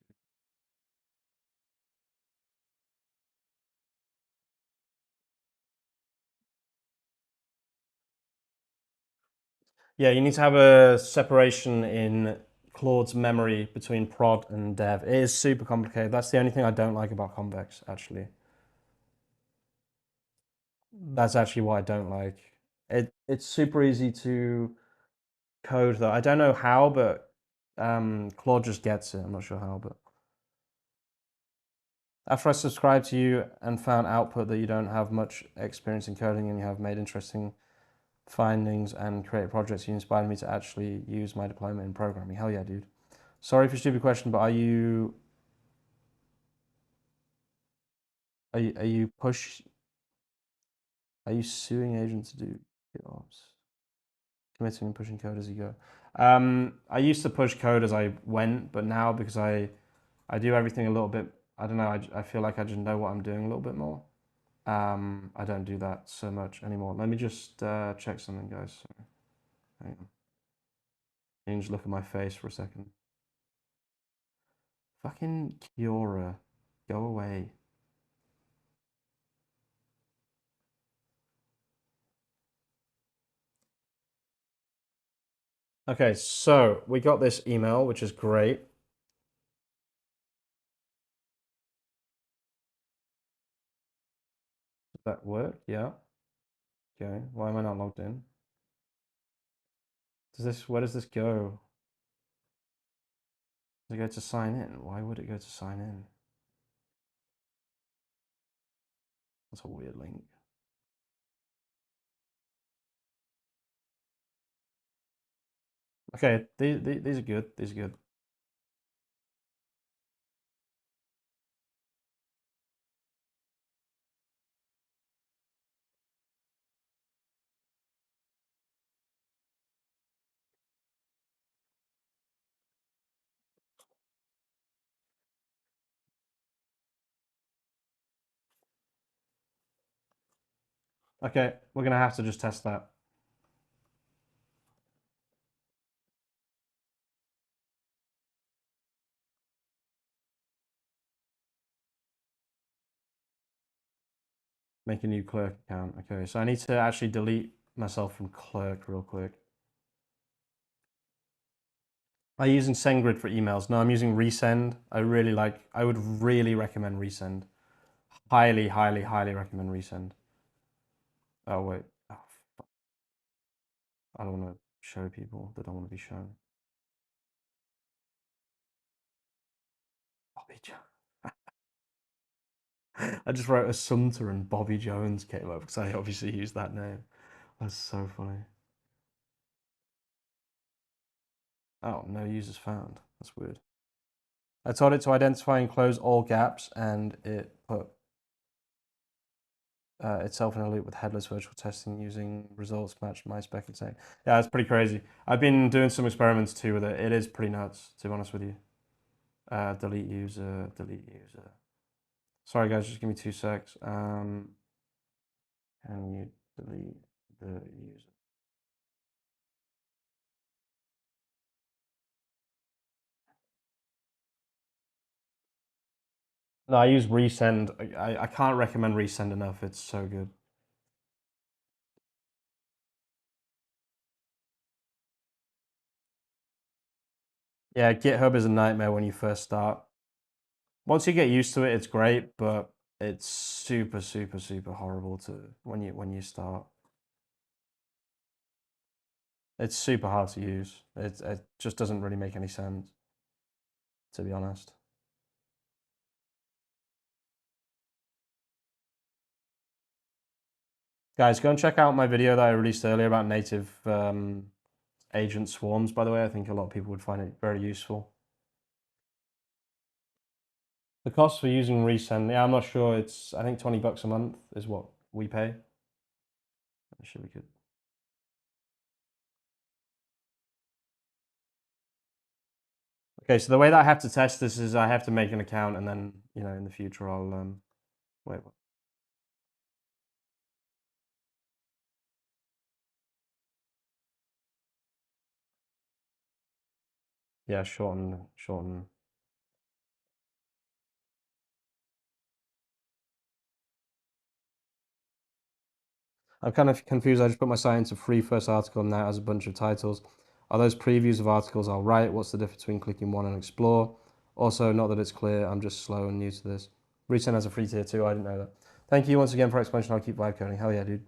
Yeah, you need to have a separation in Claude's memory between prod and dev. It is super complicated. That's the only thing I don't like about Convex, actually. That's actually what I don't like. It's super easy to code though. I don't know how, but Claude just gets it. I'm not sure how, but after I subscribed to you and found output that you don't have much experience in coding and you have made interesting findings and created projects, you inspired me to actually use my diploma in programming. Hell yeah, dude. Sorry for a stupid question, but are you suing agents to do GitOps? Committing and pushing code as you go. I used to push code as I went, but now because I do everything a little bit. I don't know. I feel like I just know what I'm doing a little bit more. I don't do that so much anymore. Let me just check something, guys. Sorry. Hang on. You can just look at my face for a second. Fucking Kiora, go away. Okay, so we got this email, which is great. Does that work? Yeah. Okay. Why am I not logged in? Where does this go? Does it go to sign in? Why would it go to sign in? That's a weird link. Okay, these are good. These are good. Okay, we're gonna have to just test that. Make a new clerk account. Okay, so I need to actually delete myself from clerk real quick. Are you using SendGrid for emails? No, I'm using Resend. I would really recommend Resend. Highly, highly, highly recommend Resend. Oh, wait. Oh, I don't want to show people that don't want to be shown. I'll be I just wrote Assunta and Bobby Jones came up because I obviously used that name. That's so funny. Oh, no users found. That's weird. I told it to identify and close all gaps, and it put itself in a loop with headless virtual testing using results matched my spec insane. Yeah, it's pretty crazy. I've been doing some experiments too with it. It is pretty nuts, to be honest with you. Delete user, delete user. Sorry guys, just give me 2 secs. Can you delete the user? No, I use resend. I can't recommend resend enough. It's so good. Yeah, GitHub is a nightmare when you first start. Once you get used to it, it's great, but it's super, super, super horrible to when you start. It's super hard to use. It just doesn't really make any sense, to be honest. Guys, go and check out my video that I released earlier about native agent swarms, by the way. I think a lot of people would find it very useful. The cost for using Resend, yeah, I'm not sure. It's, I think, $20 a month is what we pay. That should be good. Okay, so the way that I have to test this is I have to make an account, and then, you know, in the future I'll wait. What? Yeah, shorten. I'm kind of confused. I just put my site into free first article, and now it has a bunch of titles. Are those previews of articles I'll write? What's the difference between clicking one and explore? Also, not that it's clear, I'm just slow and new to this. Resend has a free tier too, I didn't know that. Thank you once again for explanation. I'll keep vibe coding. Hell yeah, dude.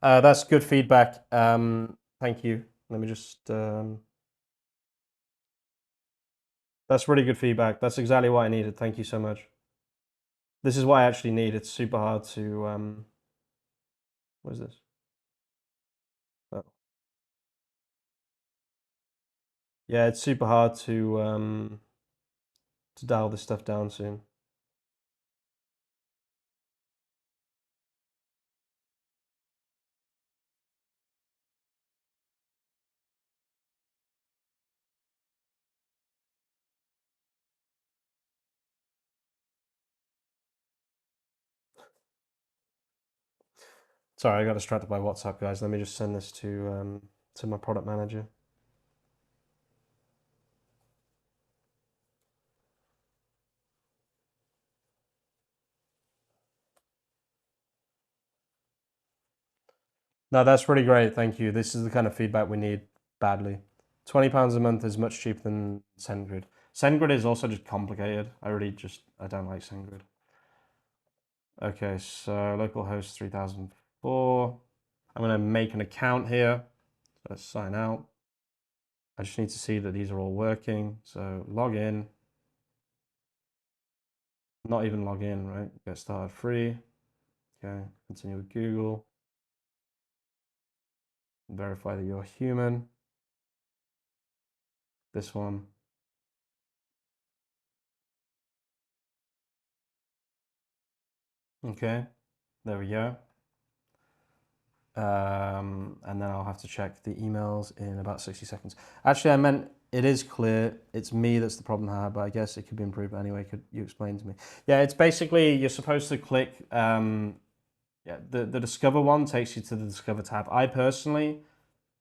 That's good feedback. Thank you. Let me just. That's really good feedback. That's exactly what I needed. Thank you so much. This is what I actually need. It's super hard to. What is this? Oh. Yeah, it's super hard to dial this stuff down soon. Sorry, I got distracted by WhatsApp, guys. Let me just send this to my product manager. No, that's really great. Thank you. This is the kind of feedback we need badly. £20 a month is much cheaper than SendGrid. SendGrid is also just complicated. I don't like SendGrid. Okay, so localhost 3004. I'm going to make an account here. So let's sign out. I just need to see that these are all working. So log in. Not even log in, right? Get started free. Okay, continue with Google. Verify that you're human. This one. Okay, there we go. And then I'll have to check the emails in about 60 seconds. Actually, I meant it is clear. It's me that's the problem here, but I guess it could be improved anyway. Could you explain to me? Yeah, it's basically you're supposed to click. Yeah, the Discover one takes you to the Discover tab. I personally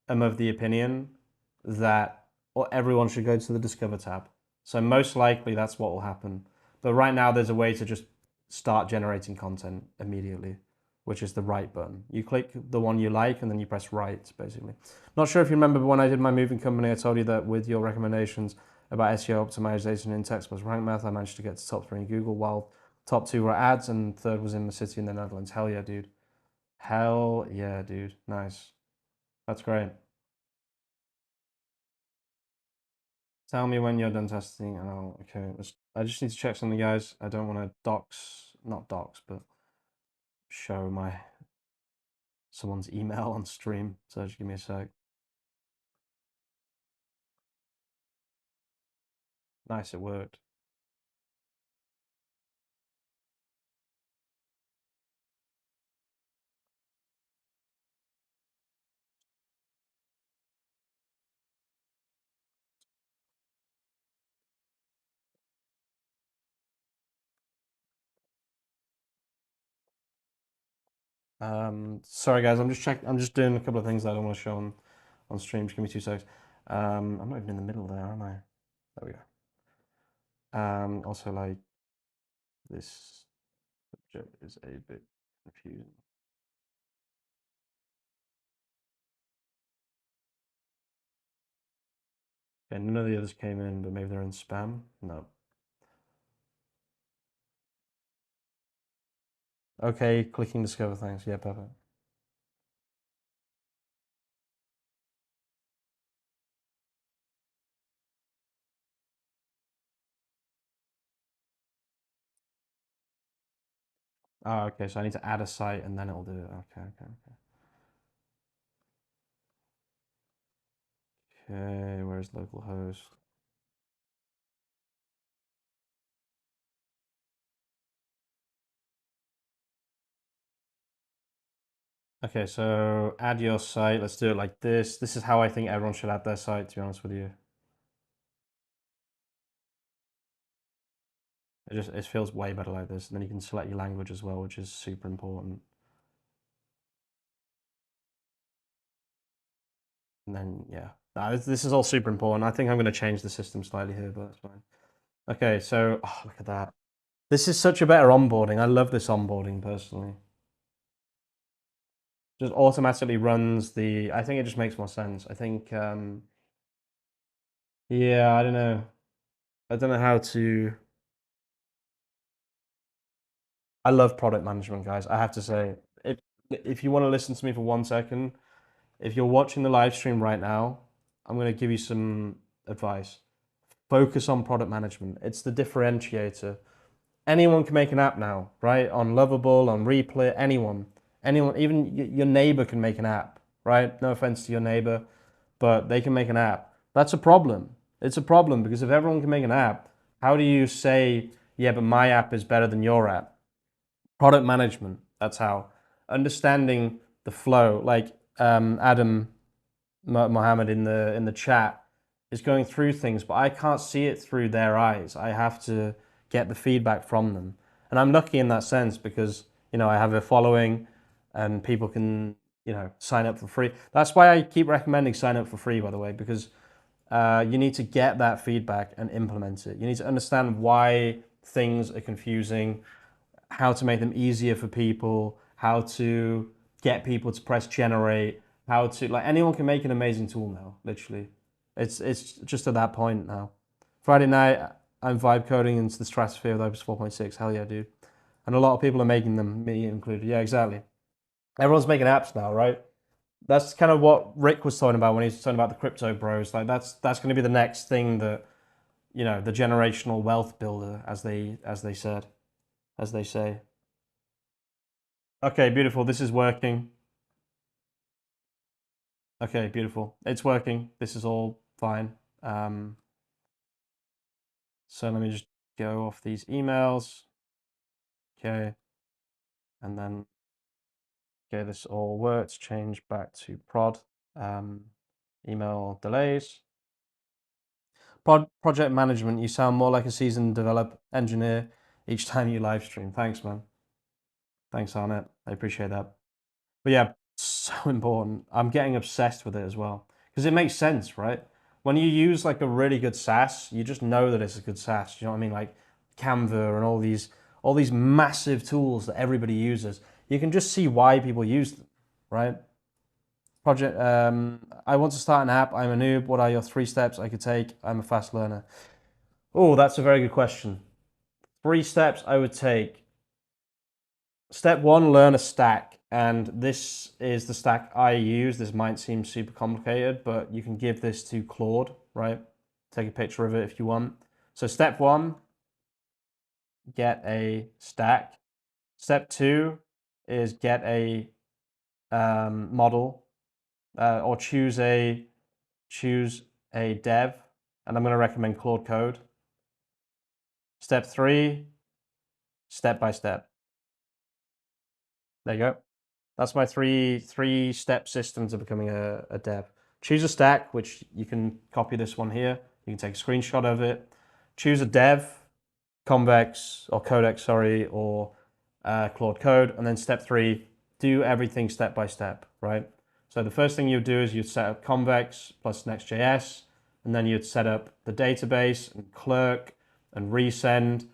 am of the opinion that everyone should go to the Discover tab. So most likely that's what will happen. But right now there's a way to just start generating content immediately, which is the right button. You click the one you like and then you press right, basically. Not sure if you remember, but when I did my moving company, I told you that with your recommendations about SEO optimization in text plus rank math, I managed to get to top 3 in Google, while top 2 were ads and third was in the city in the Netherlands. Hell yeah, dude. Hell yeah, dude. Nice. That's great. Tell me when you're done testing and okay, I just need to check something, guys. I don't want to dox not docs, but show someone's email on stream. So just give me a sec. Nice, it worked. Sorry guys, I'm just doing a couple of things that I don't want to show on stream. Just give me 2 seconds. I'm not even in the middle there, am I? There we go. Also, like, this subject is a bit confusing. Okay, none of the others came in, but maybe they're in spam. No. Okay, clicking discover, thanks. Yeah, perfect. Oh, okay, so I need to add a site and then it'll do it. Okay. Okay, where's localhost? Okay, so add your site. Let's do it like this. This is how I think everyone should add their site, to be honest with you. It feels way better like this. And then you can select your language as well, which is super important. And then, yeah, this is all super important. I think I'm going to change the system slightly here, but that's fine. Okay, so look at that. This is such a better onboarding. I love this onboarding personally. Just automatically runs I think it just makes more sense. I think, yeah, I don't know. I don't know how to. I love product management, guys. I have to say, if you want to listen to me for 1 second, if you're watching the live stream right now, I'm going to give you some advice. Focus on product management. It's the differentiator. Anyone can make an app now, right? On Lovable, on Replay, anyone, even your neighbor can make an app, right? No offense to your neighbor, but they can make an app. That's a problem. It's a problem because if everyone can make an app, how do you say, yeah, but my app is better than your app? Product management, that's how. Understanding the flow, like Adam Mohammed in the chat is going through things, but I can't see it through their eyes. I have to get the feedback from them. And I'm lucky in that sense because, I have a following and people can, sign up for free. That's why I keep recommending sign up for free, by the way, because you need to get that feedback and implement it. You need to understand why things are confusing, how to make them easier for people, how to get people to press generate, how to, like, anyone can make an amazing tool now, literally. It's just at that point now. Friday night, I'm vibe coding into the stratosphere with Opus 4.6. Hell yeah, dude. And a lot of people are making them, me included. Yeah, exactly. Everyone's making apps now, right? That's kind of what Rick was talking about when he was talking about the crypto bros. Like that's going to be the next thing that, the generational wealth builder, as they say. Okay, beautiful. This is working. Okay, beautiful. It's working. This is all fine. So let me just go off these emails. Okay. And then, okay, this all works. Change back to prod. Email delays. Project management. You sound more like a seasoned engineer each time you live stream. Thanks, man. Thanks, Arnett. I appreciate that. But yeah, so important. I'm getting obsessed with it as well because it makes sense, right? When you use like a really good SaaS, you just know that it's a good SaaS. You know what I mean? Like Canva and all these massive tools that everybody uses. You can just see why people use them, right? Project. I want to start an app. I'm a noob. What are your 3 steps I could take? I'm a fast learner. Oh, that's a very good question. 3 steps I would take. Step 1, learn a stack. And this is the stack I use. This might seem super complicated, but you can give this to Claude, right? Take a picture of it if you want. So step 1, get a stack. Step 2 is get a model or choose a dev, and I'm going to recommend Claude Code. Step 3, step by step. There you go. That's my three-step system to becoming a dev. Choose a stack, which you can copy this one here. You can take a screenshot of it. Choose a dev, Convex or Codex, sorry, or Claude Code. And then step 3, do everything step by step, right? So the first thing you do is you'd set up Convex plus Next.js, and then you'd set up the database and Clerk and Resend,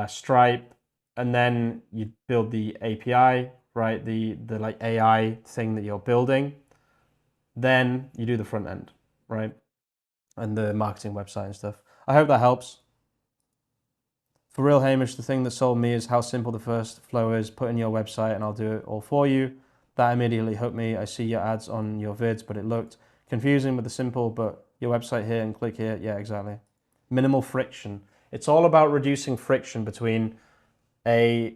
Stripe, and then you build the API, right? The like AI thing that you're building. Then you do the front end, right? And the marketing website and stuff. I hope that helps. For real, Hamish, the thing that sold me is how simple the first flow is. Put in your website and I'll do it all for you. That immediately hooked me. I see your ads on your vids, but it looked confusing with the simple, but your website here and click here. Yeah, exactly. Minimal friction. It's all about reducing friction between a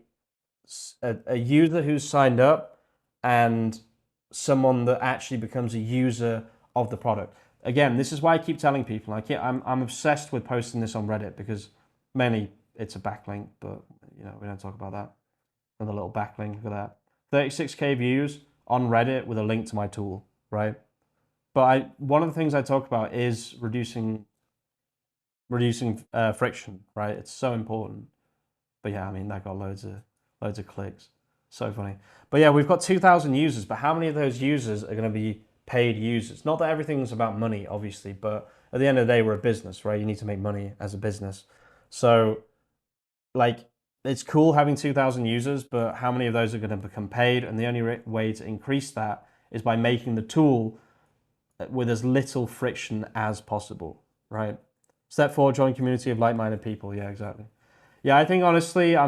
user who's signed up and someone that actually becomes a user of the product. Again, this is why I keep telling people, I'm obsessed with posting this on Reddit because mainly it's a backlink, but you know, we don't talk about that. Another little backlink for that. 36K views on Reddit with a link to my tool, right? But one of the things I talk about is reducing friction, right? It's so important. But yeah, I mean, that got loads of clicks. So funny. But yeah, we've got 2,000 users, but how many of those users are going to be paid users? Not that everything's about money, obviously, but at the end of the day, we're a business, right? You need to make money as a business. So like, it's cool having 2,000 users, but how many of those are going to become paid? And the only way to increase that is by making the tool with as little friction as possible, right? Step 4, join community of like-minded people. Yeah, exactly. Yeah, I think honestly, I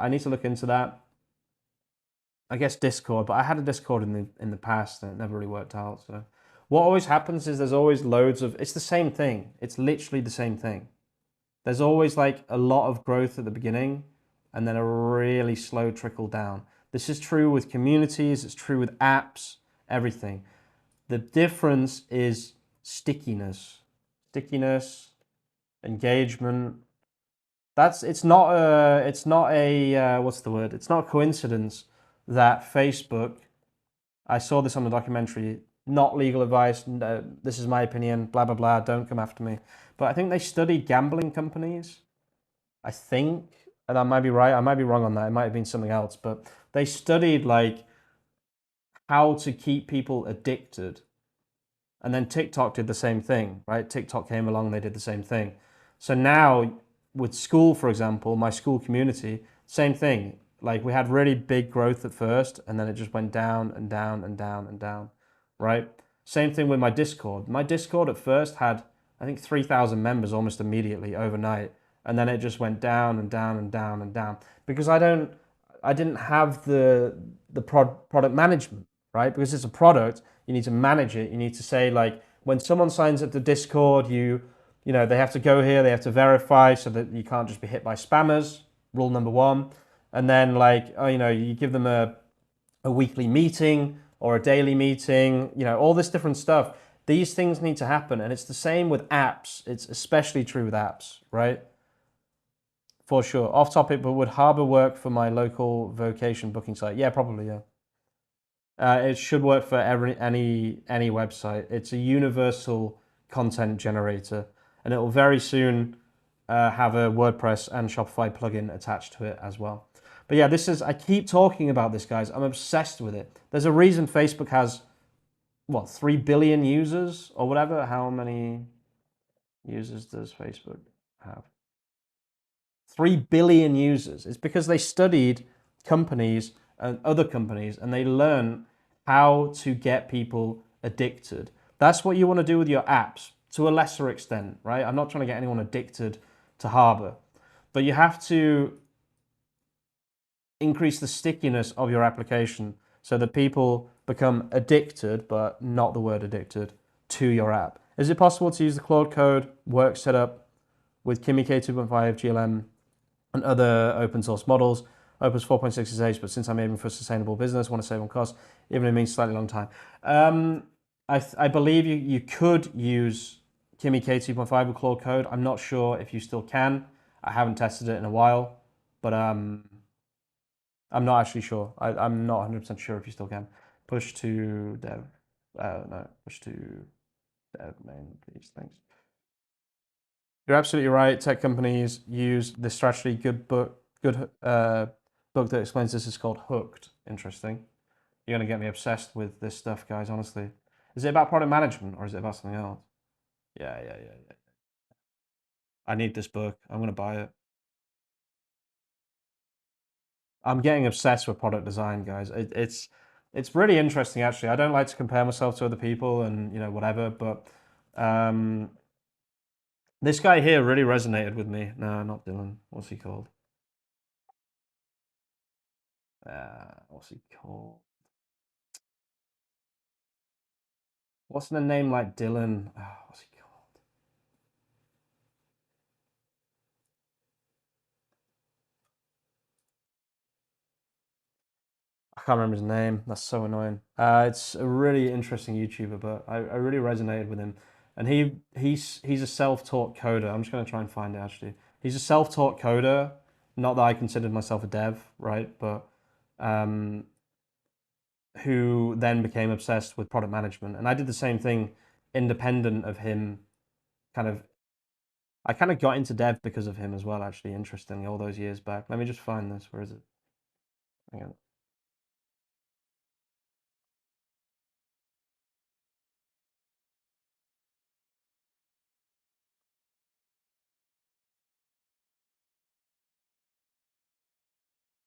need to look into that. I guess Discord, but I had a Discord in the past and it never really worked out. So what always happens is there's always loads of, it's the same thing. It's literally the same thing. There's always like a lot of growth at the beginning and then a really slow trickle down. This is true with communities, it's true with apps, everything. The difference is stickiness, engagement. It's not a what's the word? It's not a coincidence that Facebook, I saw this on the documentary, not legal advice, this is my opinion, blah, blah, blah, don't come after me. But I think they studied gambling companies, I think, and I might be right, I might be wrong on that, it might have been something else, but they studied like how to keep people addicted. And then TikTok did the same thing, right? TikTok came along, they did the same thing. So now with school, for example, my school community, same thing. Like we had really big growth at first and then it just went down and down and down and down, right? Same thing with my Discord. My Discord at first had, I think, 3,000 members almost immediately overnight. And then it just went down and down and down and down because I didn't have the product management, right? Because it's a product, you need to manage it. You need to say like, when someone signs up to Discord, you know, they have to go here, they have to verify so that you can't just be hit by spammers, rule number 1. And then like, oh, you know, you give them a weekly meeting or a daily meeting, you know, all this different stuff. These things need to happen. And it's the same with apps. It's especially true with apps, right? For sure. Off topic, but would Harbor work for my local vocation booking site? Yeah, probably, yeah. It should work for any website. It's a universal content generator, and it will very soon have a WordPress and Shopify plugin attached to it as well. But yeah, I keep talking about this, guys. I'm obsessed with it. There's a reason Facebook has, what, 3 billion users or whatever? How many users does Facebook have? 3 billion users. It's because they studied companies and other companies and they learn how to get people addicted. That's what you want to do with your apps to a lesser extent, right? I'm not trying to get anyone addicted to Harbor, but you have to increase the stickiness of your application so that people become addicted, but not the word addicted, to your app. Is it possible to use the Claude Code work setup with Kimi K2.5, GLM, and other open source models? Opus 4.6 is aged, but since I'm aiming for sustainable business, want to save on costs, even if it means slightly long time. I believe you could use Kimi K2.5 with Claude Code. I'm not sure if you still can. I haven't tested it in a while, but I'm not actually sure. I'm not 100% sure if you still can. Push to dev. No, push to dev main, please. Thanks. You're absolutely right. Tech companies use this strategy. Good book that explains this is called Hooked. Interesting. You're gonna get me obsessed with this stuff, guys. Honestly, is it about product management or is it about something else? Yeah. I need this book. I'm gonna buy it. I'm getting obsessed with product design, guys. It's really interesting, actually. I don't like to compare myself to other people and whatever, but this guy here really resonated with me. No, not Dylan. What's he called? What's he called? What's in a name like Dylan? What's he called? I can't remember his name. That's so annoying. It's a really interesting YouTuber, but I really resonated with him. And he's a self-taught coder. I'm just gonna try and find it actually. He's a self-taught coder. Not that I considered myself a dev, right? But who then became obsessed with product management. And I did the same thing independent of him. I kind of got into dev because of him as well, actually, interestingly, all those years back. Let me just find this. Where is it? Hang on.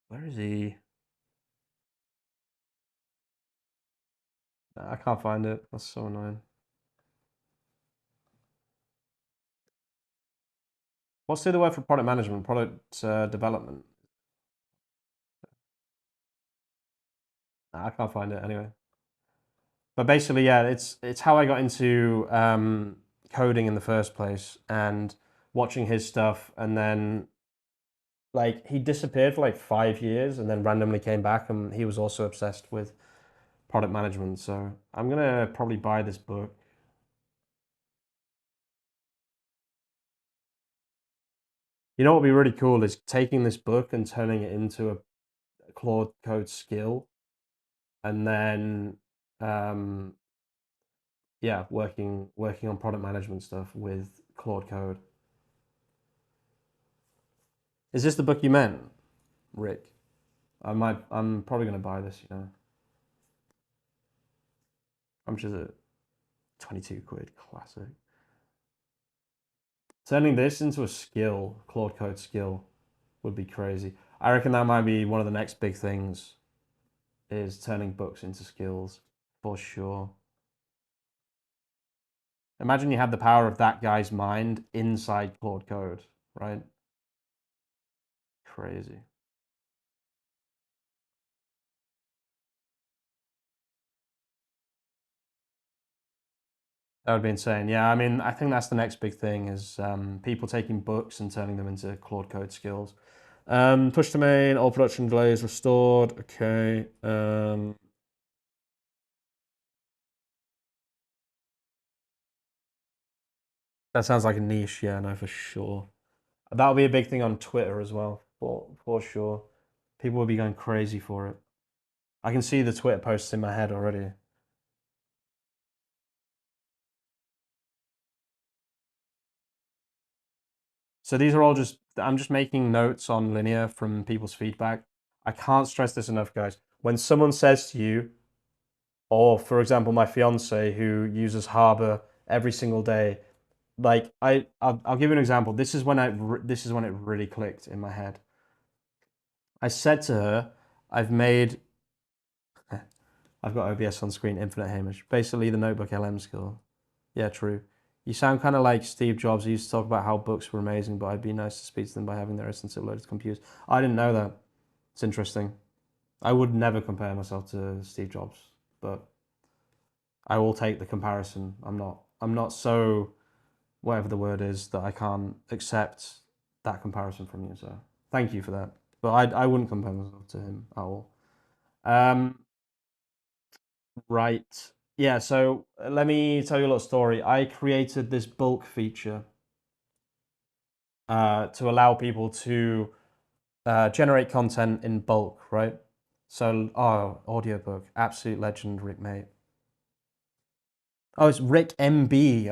Where is he? I can't find it. That's so annoying. What's the other word for product management? Product development. I can't find it anyway. But basically, yeah, it's how I got into coding in the first place and watching his stuff, and then like he disappeared for like 5 years, and then randomly came back, and he was also obsessed with product management. So I'm gonna probably buy this book. You know what would be really cool is taking this book and turning it into a Claude Code skill, and then yeah, working on product management stuff with Claude Code. Is this the book you meant, Rick? I'm probably gonna buy this. How much is it? 22 quid. Classic. Turning this into a skill, Claude Code skill, would be crazy. I reckon that might be one of the next big things. Is turning books into skills for sure. Imagine you had the power of that guy's mind inside Claude Code, right? Crazy. That would be insane. Yeah, I mean, I think that's the next big thing is people taking books and turning them into Claude Code skills. Push to main, all production delays restored. Okay. That sounds like a niche. Yeah, no, for sure. That'll be a big thing on Twitter as well, for sure. People will be going crazy for it. I can see the Twitter posts in my head already. So these are all I'm just making notes on Linear from people's feedback. I can't stress this enough, guys. When someone says to you, or for example, my fiance who uses Harbor every single day, like I'll give you an example. This is when it really clicked in my head. I said to her, I've got OBS on screen, infinite Hamish. Basically the notebook LM skill. Yeah, true. You sound kind of like Steve Jobs. He used to talk about how books were amazing, but I'd be nice to speak to them by having their essence uploaded to computers. I didn't know that. It's interesting. I would never compare myself to Steve Jobs, but I will take the comparison. I'm not so whatever the word is that I can't accept that comparison from you. So thank you for that. but I wouldn't compare myself to him at all. Right. Yeah, so let me tell you a little story. I created this bulk feature to allow people to generate content in bulk, right? So, audiobook, absolute legend, Rick Mate. Oh, it's Rick MB.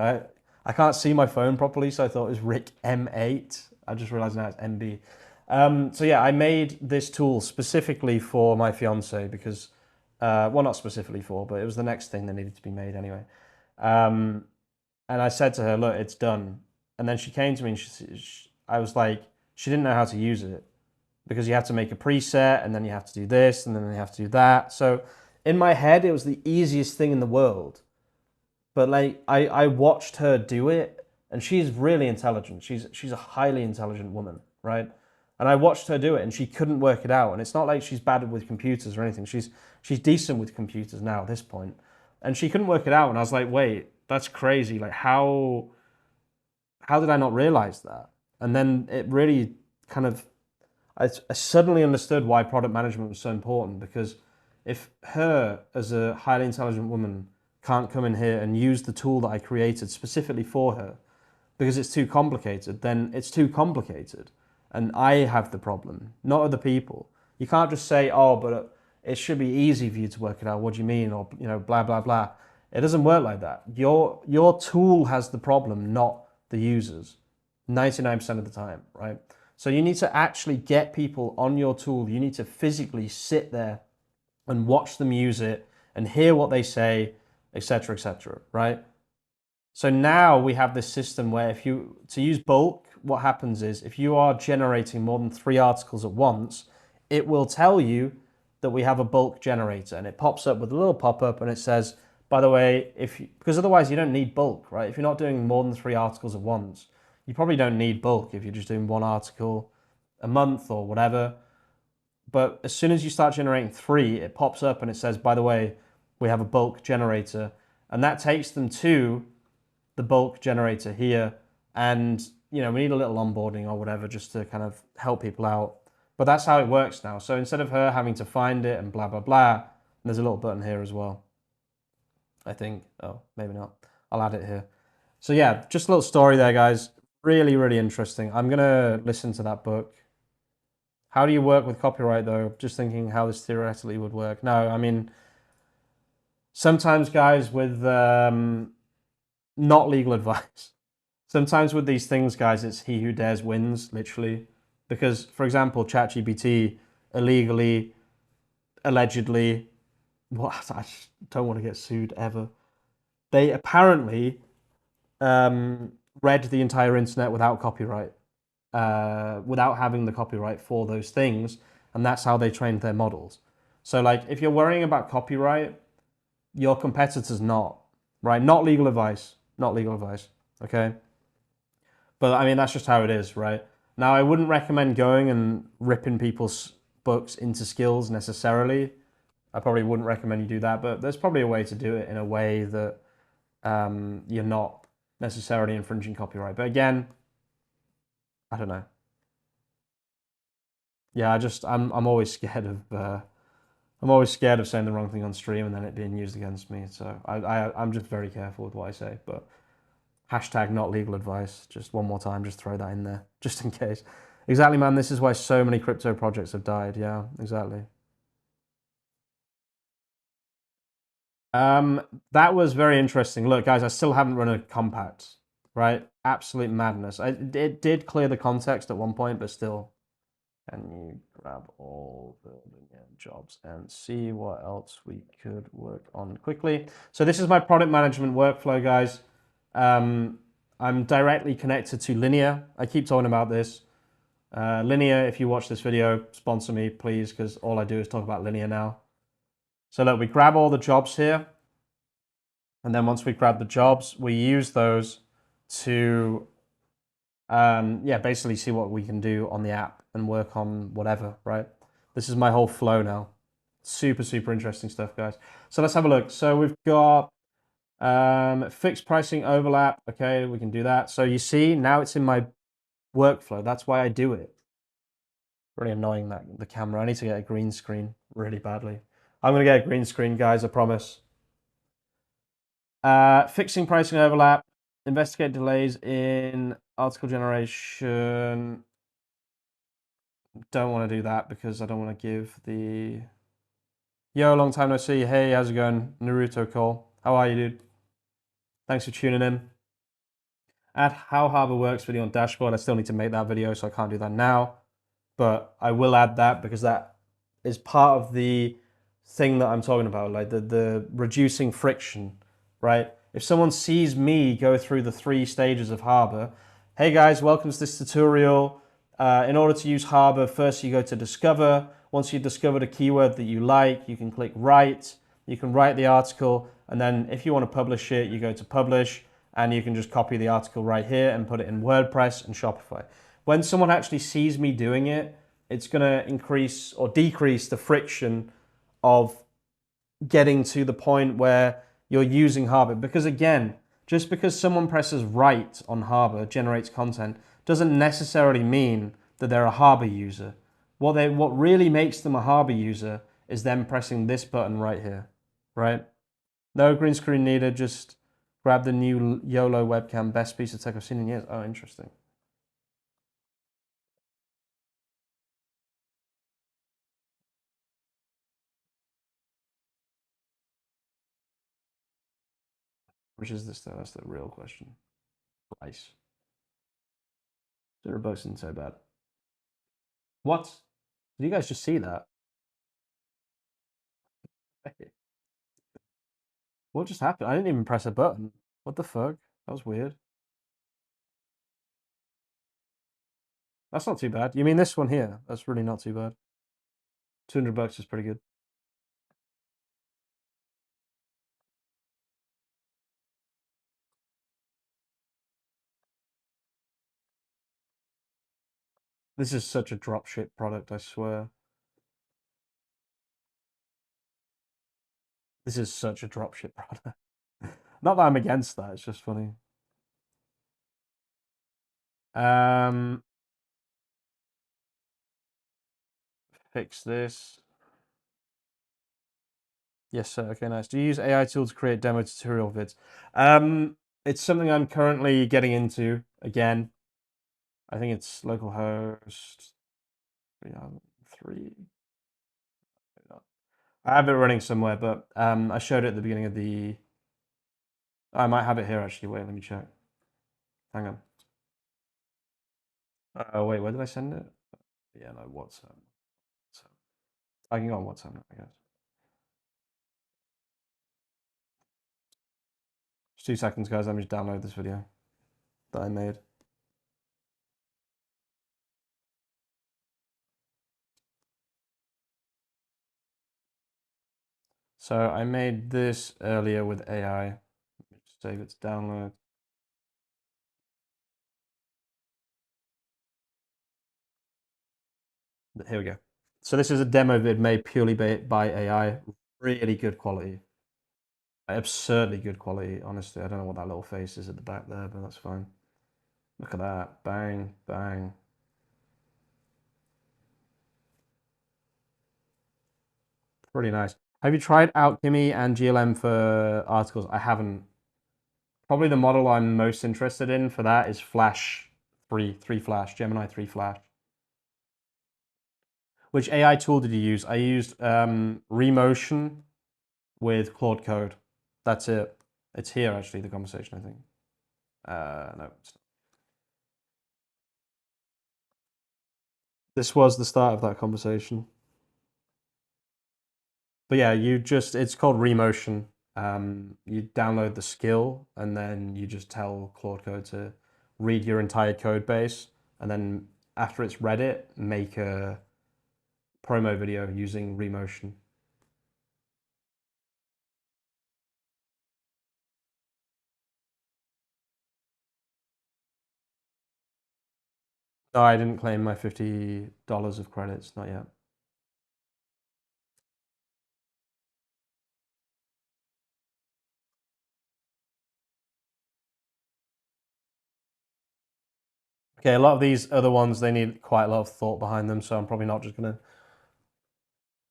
I can't see my phone properly, so I thought it was Rick M8. I just realized now it's MB. So yeah, I made this tool specifically for my fiance because, well, not specifically for, but it was the next thing that needed to be made anyway. And I said to her, look, it's done. And then she came to me and I was like, she didn't know how to use it because you have to make a preset and then you have to do this and then you have to do that. So in my head, it was the easiest thing in the world. But like I watched her do it, and she's really intelligent. She's a highly intelligent woman, right? And I watched her do it, and she couldn't work it out. And it's not like she's bad with computers or anything. She's decent with computers now at this point, and she couldn't work it out. And I was like, wait, that's crazy. Like how did I not realize that? And then it really kind of I suddenly understood why product management was so important, because if her as a highly intelligent woman can't come in here and use the tool that I created specifically for her because it's too complicated, then it's too complicated. And I have the problem, not other people. You can't just say, oh, but it should be easy for you to work it out. What do you mean? Or, blah, blah, blah. It doesn't work like that. Your tool has the problem, not the users, 99% of the time, right? So you need to actually get people on your tool. You need to physically sit there and watch them use it and hear what they say, etc., right? So now we have this system where to use bulk, what happens is if you are generating more than 3 articles at once, it will tell you that we have a bulk generator, and it pops up with a little pop-up and it says, by the way, because otherwise you don't need bulk, right? If you're not doing more than 3 articles at once, you probably don't need bulk if you're just doing 1 article a month or whatever. But as soon as you start generating 3, it pops up and it says, by the way, we have a bulk generator. And that takes them to the bulk generator here. And, we need a little onboarding or whatever just to kind of help people out. But that's how it works now. So instead of her having to find it and blah, blah, blah, there's a little button here as well. I think. Oh, maybe not. I'll add it here. So yeah, just a little story there, guys. Really, really interesting. I'm going to listen to that book. How do you work with copyright, though? Just thinking how this theoretically would work. No, I mean, sometimes, guys, with not legal advice, sometimes with these things, guys, it's he who dares wins, literally. Because, for example, ChatGPT illegally, allegedly, I don't want to get sued ever. They apparently read the entire internet without copyright. Without having the copyright for those things, and that's how they trained their models. So like if you're worrying about copyright, your competitors not, right? Not legal advice, okay? But I mean, that's just how it is, right? Now, I wouldn't recommend going and ripping people's books into skills necessarily. I probably wouldn't recommend you do that, but there's probably a way to do it in a way that you're not necessarily infringing copyright. But again, I don't know. Yeah, I'm always scared of saying the wrong thing on stream and then it being used against me. So I'm just very careful with what I say. But hashtag not legal advice. Just one more time, just throw that in there, just in case. Exactly, man. This is why so many crypto projects have died. Yeah, exactly. That was very interesting. Look, guys, I still haven't run a compact, right? Absolute madness. It did clear the context at one point, but still. Can you grab all the jobs and see what else we could work on quickly? So this is my product management workflow, guys. I'm directly connected to Linear. I keep talking about this. Linear, if you watch this video, sponsor me, please, because all I do is talk about Linear now. So look, we grab all the jobs here. And then once we grab the jobs, we use those to basically see what we can do on the app and work on whatever, right? This is my whole flow now. Super, super interesting stuff, guys. So let's have a look. So we've got fixed pricing overlap. Okay, we can do that. So you see, now it's in my workflow. That's why I do it. Really annoying that the camera. I need to get a green screen really badly. I'm gonna get a green screen, guys, I promise. Fixing pricing overlap, investigate delays in article generation. Don't want to do that because I don't want to give the... Yo, long time no see. Hey, how's it going? Naruto call. How are you, dude? Thanks for tuning in. Add how Harbor works video on dashboard. I still need to make that video, so I can't do that now. But I will add that because that is part of the thing that I'm talking about, like the reducing friction, right? If someone sees me go through the 3 stages of Harbor, hey guys, welcome to this tutorial. In order to use Harbor, first you go to discover. Once you've discovered a keyword that you like, you can click write. You can write the article, and then if you want to publish it, you go to publish, and you can just copy the article right here and put it in WordPress and Shopify. When someone actually sees me doing it, it's going to increase or decrease the friction of getting to the point where you're using Harbor. Because again, just because someone presses write on Harbor, generates content, doesn't necessarily mean that they're a Harbor user. What really makes them a Harbor user is them pressing this button right here, right? No green screen needed, just grab the new YOLO webcam, best piece of tech I've seen in years. Oh, interesting. Which is this though? That's the real question. Price. $200 isn't so bad. What? Did you guys just see that? What just happened? I didn't even press a button. What the fuck? That was weird. That's not too bad. You mean this one here? That's really not too bad. $200 is pretty good. This is such a dropship product, I swear. This is such a dropship product. Not that I'm against that, it's just funny. Fix this. Yes, sir. Okay, nice. Do you use AI tools to create demo tutorial vids? It's something I'm currently getting into again. I think it's localhost 3. I have it running somewhere, but I showed it at the beginning of the... I might have it here actually. Wait, let me check. Hang on. Oh, wait, where did I send it? Yeah, no, WhatsApp. I can go on WhatsApp now, I guess. Just 2 seconds, guys. Let me just download this video that I made. So I made this earlier with AI. Let me just save it to download. Here we go. So this is a demo vid made purely by AI. Really good quality. Absurdly good quality, honestly. I don't know what that little face is at the back there, but that's fine. Look at that. Bang, bang. Pretty nice. Have you tried Alchemy and GLM for articles? I haven't. Probably the model I'm most interested in for that is Flash 3 Flash, Gemini 3 Flash. Which AI tool did you use? I used Remotion with Claude Code. That's it. It's here, actually, the conversation, I think. No. This was the start of that conversation. But yeah, it's called Remotion. You download the skill, and then you just tell Claude Code to read your entire code base, and then after it's read it, make a promo video using Remotion. No, I didn't claim my $50 of credits, not yet. Okay, a lot of these other ones, they need quite a lot of thought behind them, so I'm probably not just going to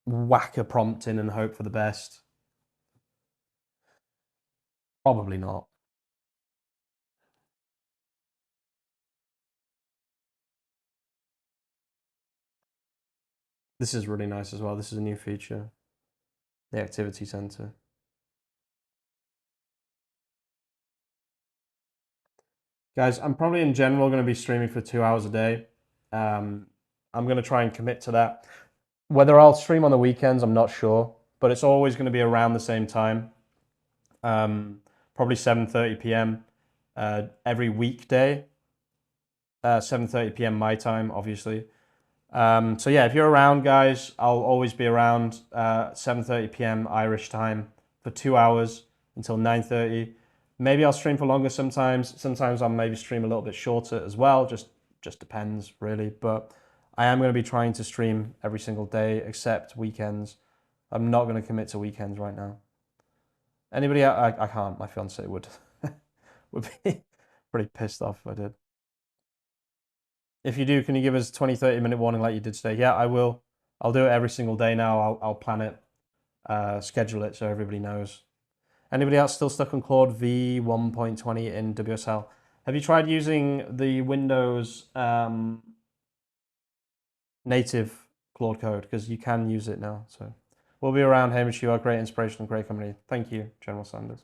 whack a prompt in and hope for the best. Probably not. This is really nice as well. This is a new feature, the activity center. Guys, I'm probably in general going to be streaming for 2 hours a day. I'm going to try and commit to that. Whether I'll stream on the weekends, I'm not sure, but it's always going to be around the same time. Probably 7:30 p.m. Every weekday. 7:30 p.m. my time, obviously. So yeah, if you're around, guys, I'll always be around 7:30 p.m. Irish time for 2 hours until 9:30. Maybe I'll stream for longer sometimes. Sometimes I'll maybe stream a little bit shorter as well. Just depends really. But I am going to be trying to stream every single day except weekends. I'm not going to commit to weekends right now. Anybody? I can't. My fiance would would be pretty pissed off if I did. If you do, can you give us 20, 30-minute warning like you did today? Yeah, I will. I'll do it every single day now. I'll plan it, schedule it so everybody knows. Anybody else still stuck on Claude v 1.20 in WSL? Have you tried using the Windows native Claude Code? Because you can use it now. So we'll be around, Hamish. You are great inspiration and great company. Thank you, General Sanders.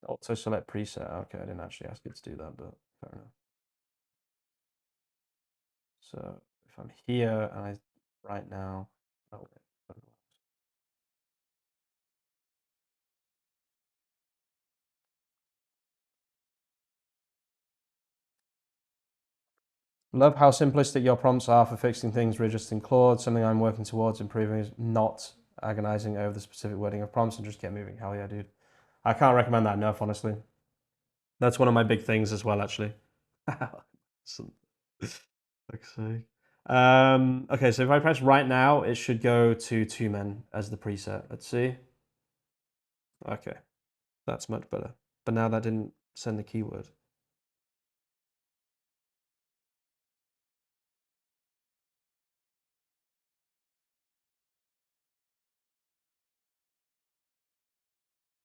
Auto select preset. Okay, I didn't actually ask you to do that, but fair enough. So if I'm here and I right now, oh, love how simplistic your prompts are for fixing things registered in Claude. Something I'm working towards improving is not agonizing over the specific wording of prompts and just get moving. Hell yeah, dude. I can't recommend that enough, honestly. That's one of my big things as well, actually. Fuck's sake. Okay, so if I press right now, it should go to two men as the preset. Let's see. Okay, that's much better. But now that didn't send the keyword.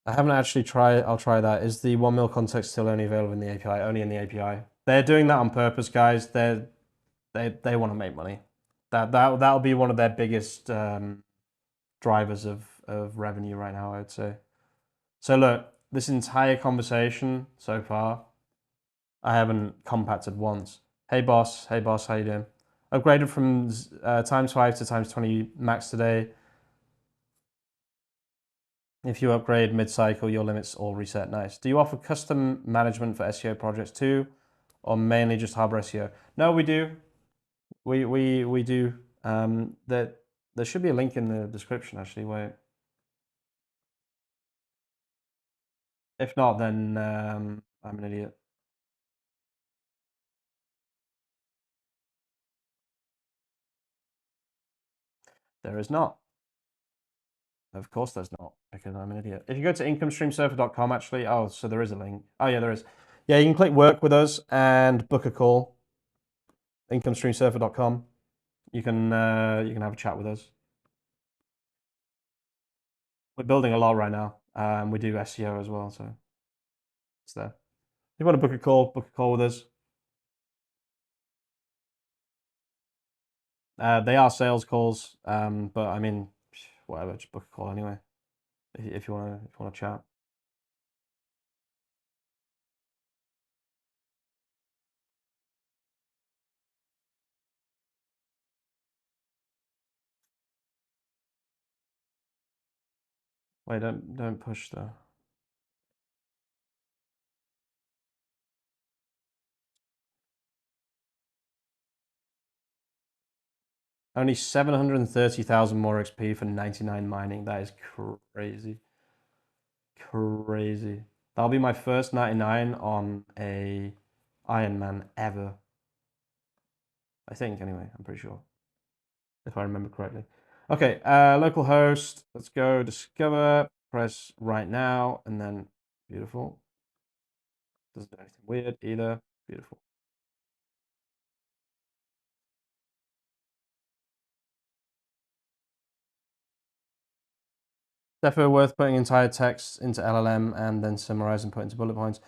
I haven't actually tried. I'll try that. Is the 1 mil context still only available in the API? Only in the API. They're doing that on purpose, guys. They want to make money. That'll be one of their biggest drivers of revenue right now, I would say. So look, this entire conversation so far, I haven't compacted once. Hey boss, how you doing? Upgraded from ×5 to ×20 max today. If you upgrade mid-cycle, your limits all reset. Nice. Do you offer custom management for SEO projects too, or mainly just Harbor SEO? No, we do. We do. There should be a link in the description actually. Wait. If not, then I'm an idiot. There is not. Of course there's not, because I'm an idiot. If you go to incomestreamsurfer.com, actually, oh, so there is a link. Oh yeah, there is. Yeah, you can click work with us and book a call. Incomestreamsurfer.com. You can have a chat with us. We're building a lot right now. We do SEO as well, so it's there. If you want to book a call with us. They are sales calls, but I mean, whatever, just book a call anyway. If you want to chat. Wait, don't push though. Only 730,000 more XP for 99 mining. That is crazy. Crazy. That'll be my first 99 on a Iron Man ever. I think, anyway. I'm pretty sure. If I remember correctly. Okay, localhost. Let's go discover. Press right now, and then beautiful. Doesn't do anything weird either. Beautiful. Definitely worth putting entire text into LLM and then summarize and put into bullet points.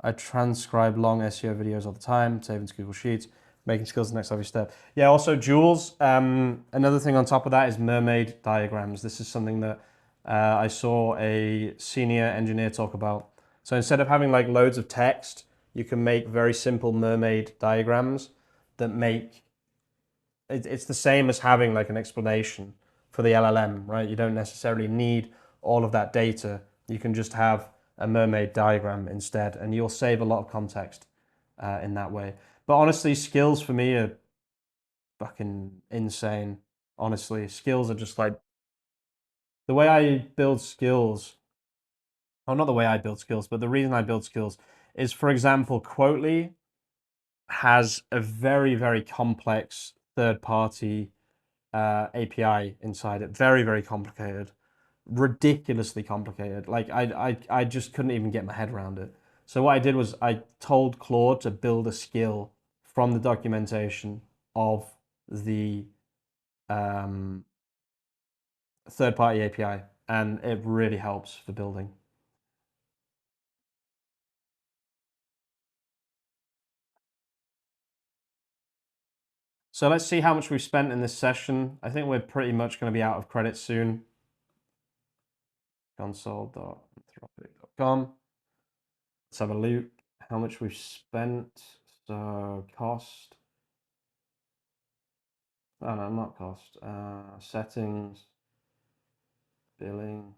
I transcribe long SEO videos all the time, save into Google Sheets, making skills the next obvious step. Yeah, also Jules, another thing on top of that is mermaid diagrams. This is something that I saw a senior engineer talk about. So instead of having like loads of text, you can make very simple mermaid diagrams that make, it's the same as having like an explanation for the LLM, right? You don't necessarily need all of that data. You can just have a mermaid diagram instead, and you'll save a lot of context in that way. But honestly, skills for me are fucking insane. Honestly, skills are just like the way I build skills. Well, not the way I build skills, but the reason I build skills is, for example, Quotely has a very, very complex third-party API inside it. Very, very complicated, ridiculously complicated. Like I just couldn't even get my head around it. So what I did was I told Claude to build a skill from the documentation of the third-party API, and it really helps for building. So let's see how much we've spent in this session. I think we're pretty much going to be out of credit soon. Console.anthropic.com. Let's have a look how much we've spent. So cost. Oh no, not cost. Settings, billing.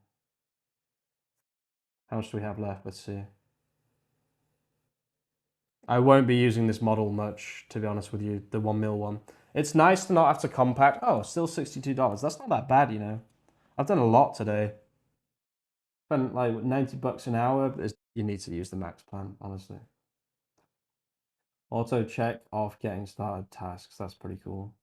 How much do we have left? Let's see. I won't be using this model much, to be honest with you, the 1 mil one. It's nice to not have to compact. Oh, still $62. That's not that bad, you know. I've done a lot today. Spent like $90 an hour. You need to use the max plan, honestly. Auto check off getting started tasks. That's pretty cool.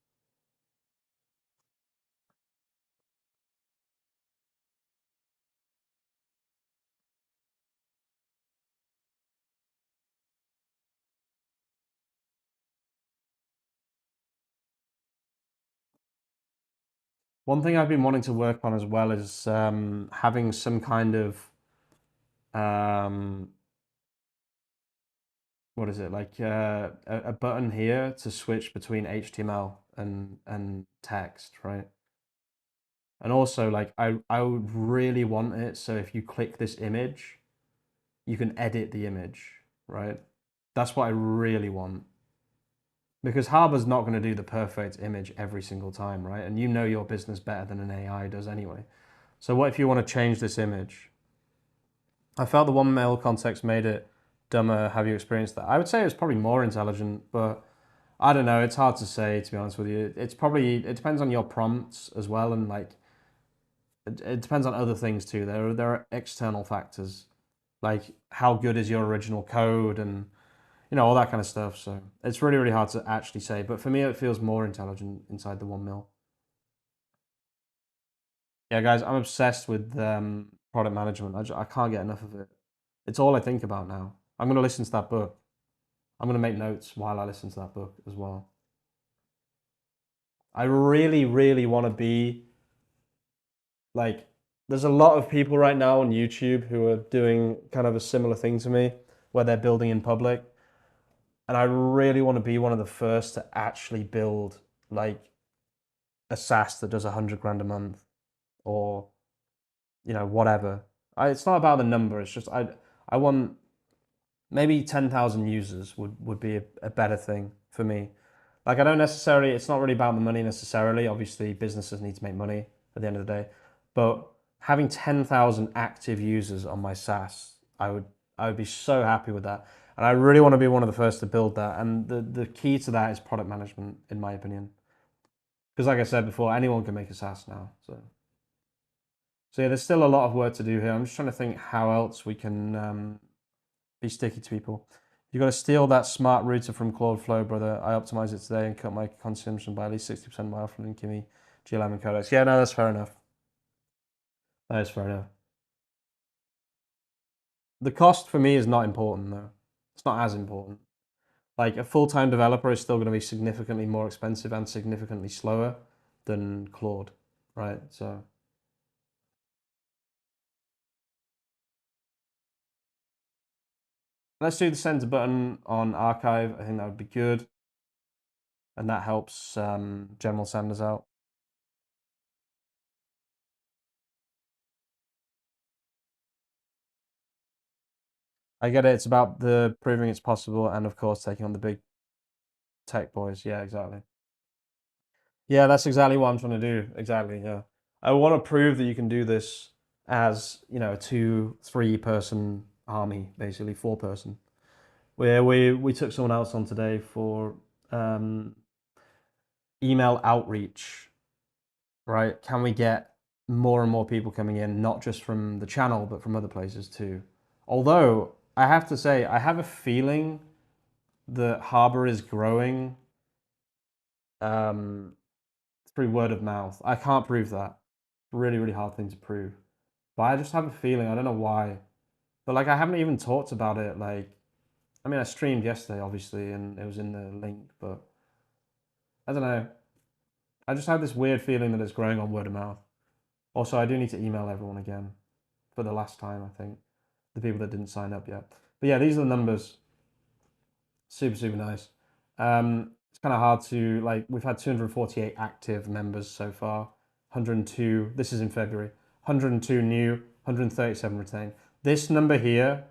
One thing I've been wanting to work on as well is having some kind of what is it, like a button here to switch between HTML and text, right? And also, like I would really want it so if you click this image, you can edit the image, right? That's what I really want. Because Harbor's not going to do the perfect image every single time, right? And you know your business better than an AI does anyway. So what if you want to change this image? I felt the 1 mil context made it dumber. Have you experienced that? I would say it was probably more intelligent, but I don't know. It's hard to say, to be honest with you. It's probably, it depends on your prompts as well, and like it depends on other things too. There are external factors like how good is your original code and you know all that kind of stuff. So it's really really hard to actually say. But for me, it feels more intelligent inside the 1 mil. Yeah, guys, I'm obsessed with product management. I can't get enough of it. It's all I think about now. I'm going to listen to that book. I'm going to make notes while I listen to that book as well. I really, really want to be like, there's a lot of people right now on YouTube who are doing kind of a similar thing to me where they're building in public. And I really want to be one of the first to actually build like a SaaS that does 100 grand a month or, you know, whatever. It's not about the number. It's just, I want maybe 10,000 users would be a better thing for me. Like I don't necessarily, it's not really about the money necessarily. Obviously businesses need to make money at the end of the day, but having 10,000 active users on my SaaS, I would be so happy with that. And I really want to be one of the first to build that. And the key to that is product management, in my opinion. Because like I said before, anyone can make a SaaS now. So yeah, there's still a lot of work to do here. I'm just trying to think how else we can be sticky to people. You got to steal that smart router from Cloudflow, brother. I optimized it today and cut my consumption by at least 60% by offloading Kimi, GLM, and Codex. Yeah, no, that's fair enough. That is fair enough. The cost for me is not important though. not as important. Like a full-time developer is still going to be significantly more expensive and significantly slower than Claude, right? So let's do the center button on archive. I think that would be good. And that helps general senders out. I get it. It's about the proving it's possible and, of course, taking on the big tech boys. Yeah, exactly. Yeah, that's exactly what I'm trying to do. Exactly, yeah. I want to prove that you can do this as, you know, a 2-3 person army, basically 4 person. Where we took someone else on today for email outreach, right? Can we get more and more people coming in, not just from the channel, but from other places too? Although I have to say, I have a feeling that Harbor is growing through word of mouth. I can't prove that. Really, really hard thing to prove. But I just have a feeling, I don't know why. But like I haven't even talked about it. Like, I mean, I streamed yesterday, obviously, and it was in the link, but I don't know. I just have this weird feeling that it's growing on word of mouth. Also, I do need to email everyone again for the last time, I think. The people that didn't sign up yet. But yeah, these are the numbers. Super, super nice. It's kind of hard to, like, we've had 248 active members so far. 102, this is in February. 102 new, 137 retained. This number here,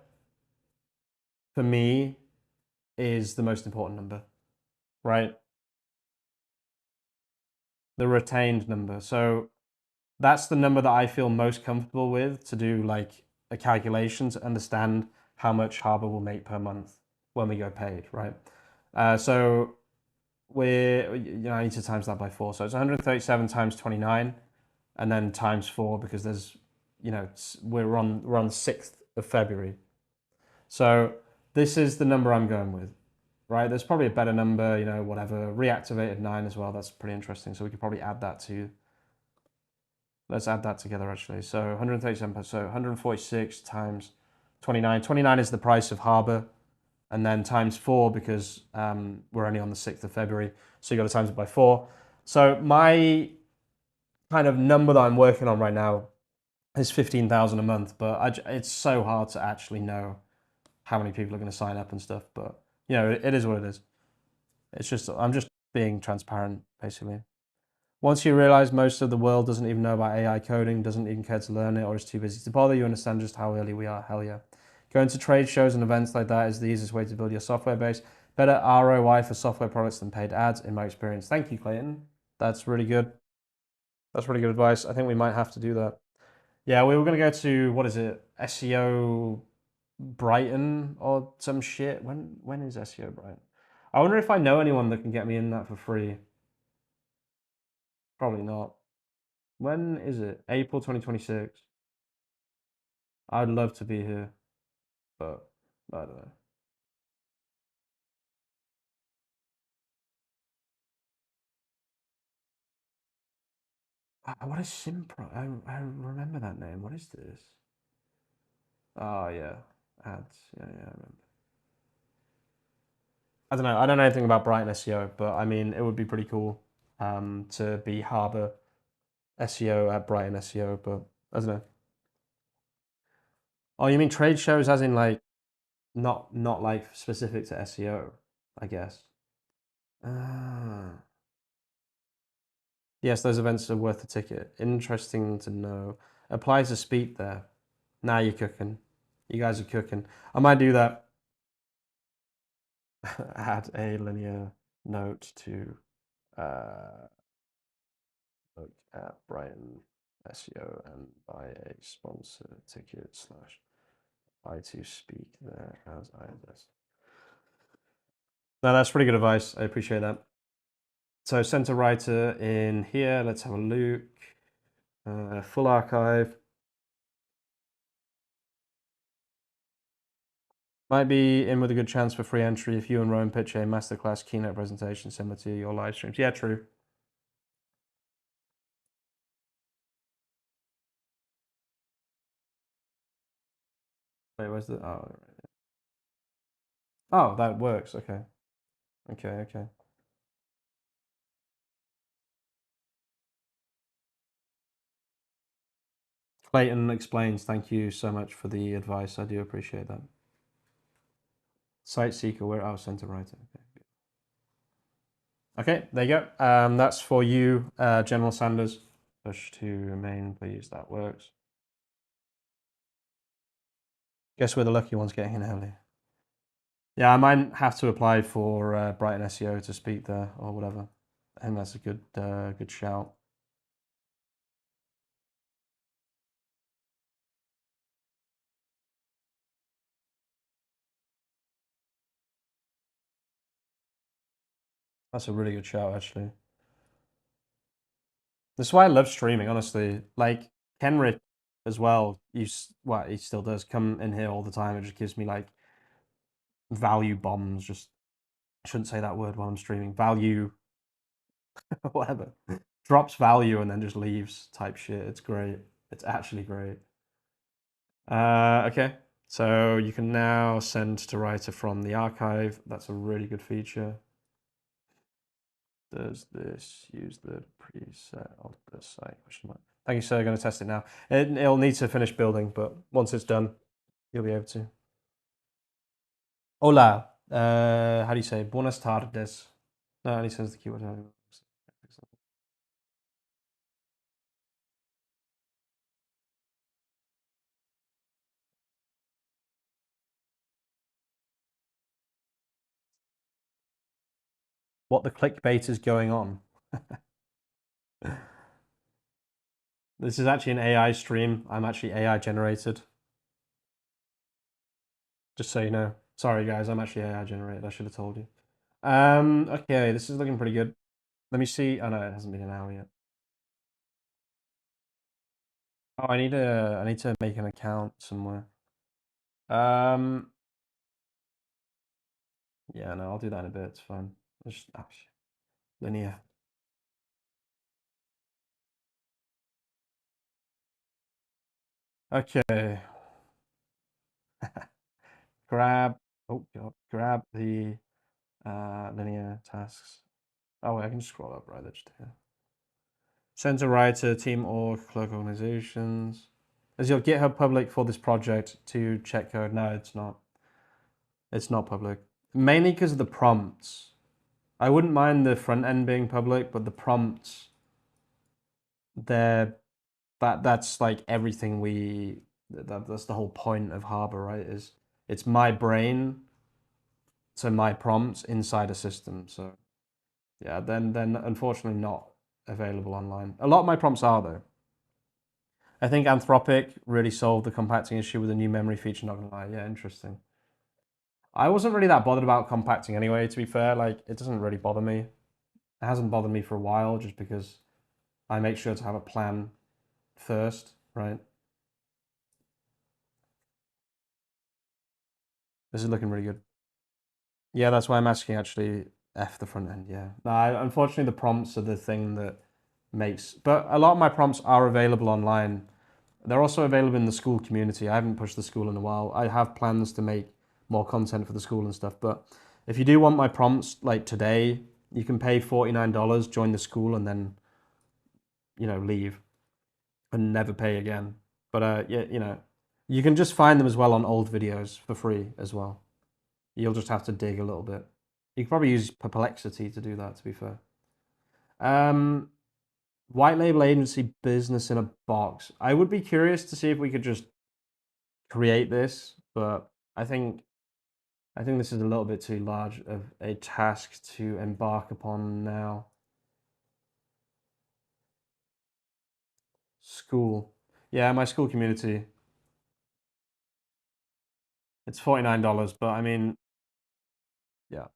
for me, is the most important number, right? The retained number. So that's the number that I feel most comfortable with to do like a calculation to understand how much Harbor will make per month when we go paid, right? So I need to times that by 4. So it's 137 times 29 and then times 4 because there's, we're on the 6th of February. So this is the number I'm going with, right? There's probably a better number, whatever. Reactivated 9 as well. That's pretty interesting. So we could probably add that to. Let's add that together actually. So 137, so 146 times 29. 29 is the price of Harbor, and then times 4 because we're only on the 6th of February. So you got to times it by 4. So my kind of number that I'm working on right now is 15,000 a month, but it's so hard to actually know how many people are going to sign up and stuff. But it is what it is. It's just I'm just being transparent basically. Once you realize most of the world doesn't even know about AI coding, doesn't even care to learn it, or is too busy to bother, you understand just how early we are. Hell yeah. Going to trade shows and events like that is the easiest way to build your software base. Better ROI for software products than paid ads, in my experience. Thank you, Clayton. That's really good. That's really good advice. I think we might have to do that. Yeah, we were going to go to, what is it, SEO Brighton or some shit. When is SEO Brighton? I wonder if I know anyone that can get me in that for free. Probably not. When is it? April 2026. I'd love to be here, but I don't know. What is Simpro? I remember that name. What is this? Oh yeah, ads. Yeah, I remember. I don't know. I don't know anything about Brighton SEO, but I mean, it would be pretty cool to be Harbour SEO at Brighton SEO, but I don't know. Oh, you mean trade shows as in like not like specific to SEO, I guess. Ah. Yes, those events are worth the ticket. Interesting to know. Applies to speak there. Now you're cooking. You guys are cooking. I might do that. Add a linear note to uh, look at Brighton SEO and buy a sponsor ticket slash I to speak there as I invest. No, that's pretty good advice. I appreciate that. So center writer in here. Let's have a look. Full archive. Might be in with a good chance for free entry if you and Rowan pitch a masterclass keynote presentation similar to your live streams. Yeah, true. Wait, where's the? Oh, right. Oh, that works. Okay. Okay. Clayton explains, thank you so much for the advice. I do appreciate that. Site seeker, where our center writer. Okay, there you go. That's for you, General Sanders. Push to main, please. That works. Guess we're the lucky ones getting in early. Yeah, I might have to apply for Brighton SEO to speak there or whatever. I think that's a good shout. That's a really good shout, actually. This is why I love streaming, honestly. Like Kenrick as well. Well, he still does come in here all the time. It just gives me like value bombs. Just I shouldn't say that word while I'm streaming. Value, whatever. Drops value and then just leaves type shit. It's great. It's actually great. Okay. So you can now send to writer from the archive. That's a really good feature. Does this use the preset of the site? Thank you, sir. Going to test it now. It'll need to finish building, but once it's done, you'll be able to. Hola. How do you say? Buenas tardes. No, it only sends the keyword. What the clickbait is going on? This is actually an AI stream. I'm actually AI generated. Just so you know. Sorry, guys. I'm actually AI generated. I should have told you. Okay, this is looking pretty good. Let me see. Oh no, it hasn't been an hour yet. Oh, I need to make an account somewhere. Um, yeah, no, I'll do that in a bit. It's fine. Just linear. Okay. Grab. Oh God. Grab the linear tasks. Oh, wait, I can just scroll up right there. Just here. Center writer, team org, clerk organizations. Is your GitHub public for this project to check code? No, it's not. It's not public. Mainly because of the prompts. I wouldn't mind the front end being public, but the prompts, they're that's like everything that's the whole point of Harbor, right? Is it's my brain to my prompts inside a system. So yeah, then unfortunately not available online. A lot of my prompts are though. I think Anthropic really solved the compacting issue with a new memory feature, not gonna lie. Yeah, interesting. I wasn't really that bothered about compacting anyway, to be fair. Like it doesn't really bother me. It hasn't bothered me for a while just because I make sure to have a plan first, right? This is looking really good. Yeah, that's why I'm asking actually F the front end. Yeah. No, unfortunately, the prompts are the thing that makes, but a lot of my prompts are available online. They're also available in the school community. I haven't pushed the school in a while. I have plans to make more content for the school and stuff. But if you do want my prompts like today, you can pay $49, join the school, and then, leave and never pay again. But yeah, you can just find them as well on old videos for free as well. You'll just have to dig a little bit. You could probably use Perplexity to do that, to be fair. Um, White label agency business in a box. I would be curious to see if we could just create this, but I think this is a little bit too large of a task to embark upon now. School. Yeah, my school community. It's $49, but I mean, yeah.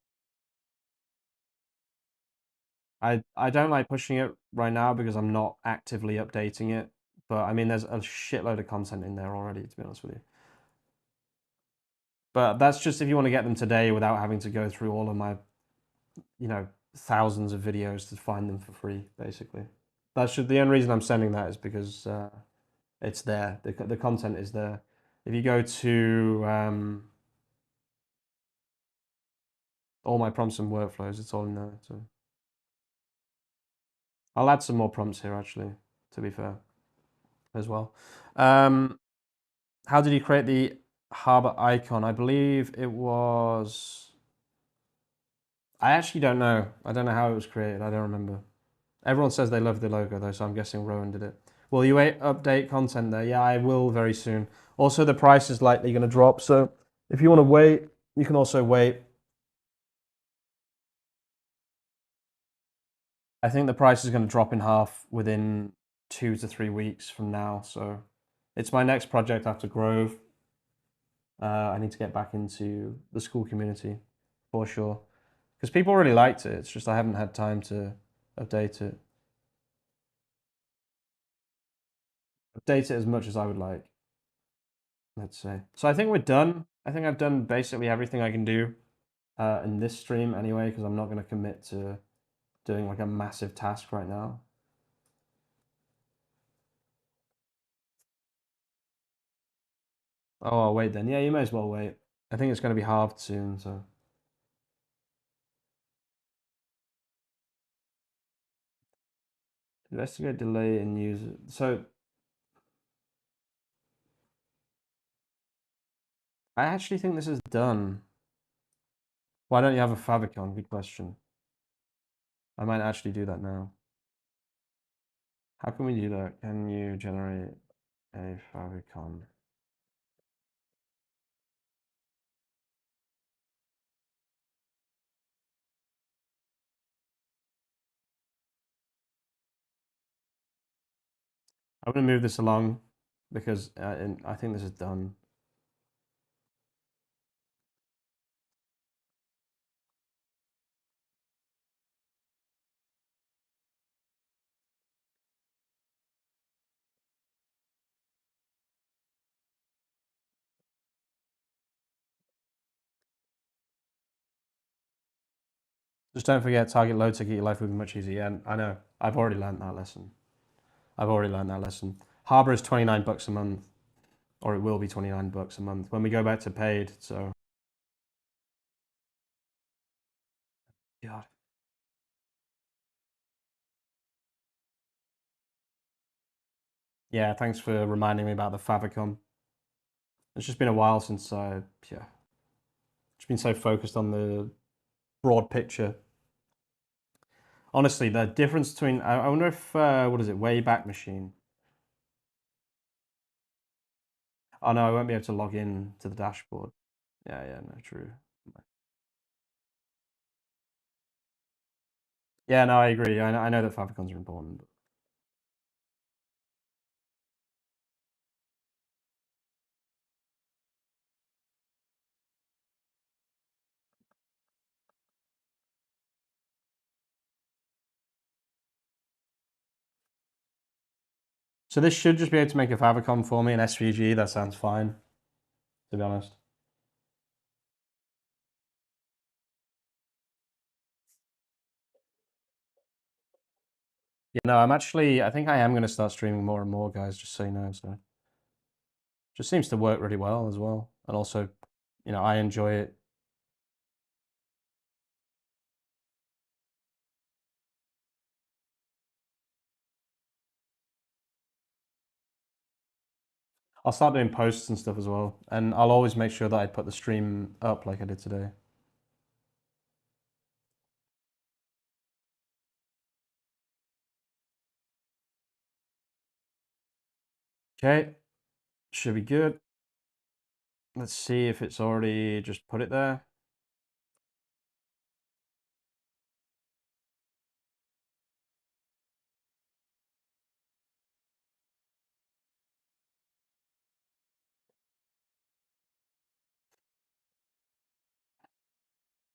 I don't like pushing it right now because I'm not actively updating it. But I mean, there's a shitload of content in there already, to be honest with you. But that's just if you want to get them today without having to go through all of my, thousands of videos to find them for free, basically. The only reason I'm sending that is because it's there. The content is there. If you go to all my prompts and workflows, it's all in there. So I'll add some more prompts here actually, to be fair, as well. How did you create the harbor icon? I believe it was. I actually don't know. I don't know how it was created. I don't remember. Everyone says they love the logo though, so I'm guessing Rowan did it. Will you update content there? Yeah, I will very soon. Also, the price is likely going to drop, so if you want to wait, you can also wait. I think the price is going to drop in half within 2 to 3 weeks from now, so it's my next project after Grove. I need to get back into the school community for sure, because people really liked it. It's just I haven't had time to update it. Update it as much as I would like, let's say. So I think we're done. I think I've done basically everything I can do in this stream anyway, because I'm not going to commit to doing like a massive task right now. Oh, I'll wait then. Yeah, you may as well wait. I think it's going to be halved soon, so. Investigate delay in user. So I actually think this is done. Why don't you have a favicon? Good question. I might actually do that now. How can we do that? Can you generate a favicon? I'm going to move this along because I think this is done. Just don't forget, target low ticket, your life will be much easier. And I know, I've already learned that lesson. Harbor is 29 bucks a month, or it will be 29 bucks a month when we go back to paid. So, God. Yeah, thanks for reminding me about the favicon. It's just been a while since yeah, just been so focused on the broad picture. Honestly, the difference between, I wonder if, what is it, Wayback Machine? Oh no, I won't be able to log in to the dashboard. Yeah, no, true. Yeah, no, I agree. I know that favicons are important. So this should just be able to make a favicon for me, an SVG. That sounds fine, to be honest. Yeah, no, I think I am going to start streaming more and more, guys, just so you know. So just seems to work really well as well. And also, I enjoy it. I'll start doing posts and stuff as well. And I'll always make sure that I put the stream up like I did today. Okay, should be good. Let's see if it's already just put it there.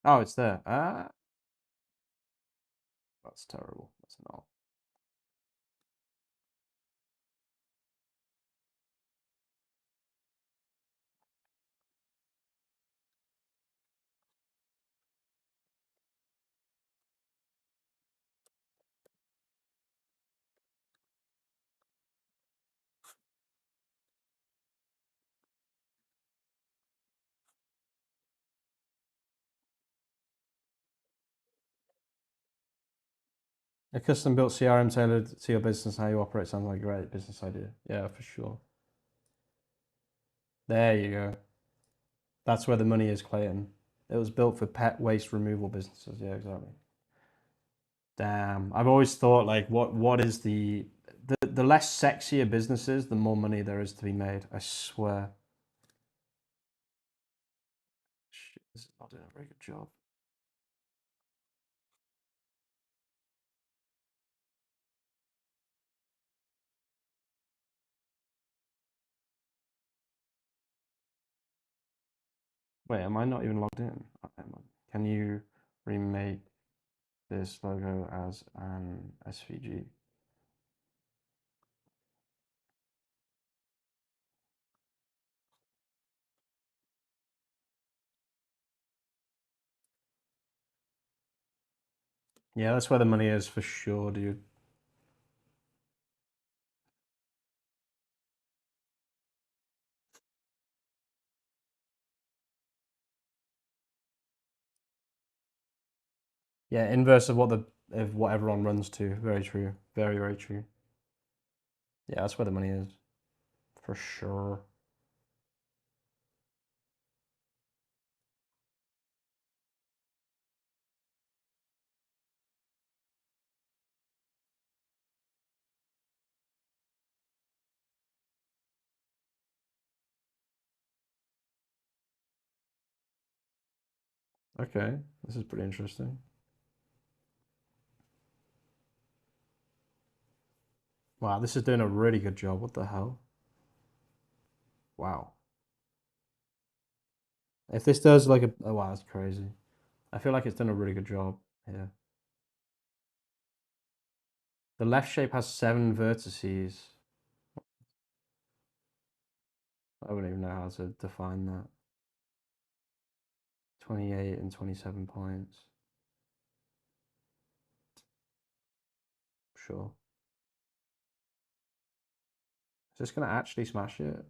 Oh, it's there. Ah, that's terrible. That's not. A custom-built CRM tailored to your business and how you operate sounds like a great business idea. Yeah, for sure. There you go. That's where the money is, Clayton. It was built for pet waste removal businesses. Yeah, exactly. Damn. I've always thought like what is the less sexier businesses, the more money there is to be made. I swear. Shit, this is not doing a very good job. Wait, am I not even logged in? Can you remake this logo as an SVG? Yeah, that's where the money is for sure, dude. Yeah, inverse of what everyone runs to. Very true. Very, very true. Yeah, that's where the money is. For sure. Okay, this is pretty interesting. Wow, this is doing a really good job. What the hell? Wow. If this does like a oh wow, that's crazy. I feel like it's done a really good job here. The left shape has 7 vertices. I wouldn't even know how to define that. 28 and 27 points. Sure. Is this gonna actually smash it?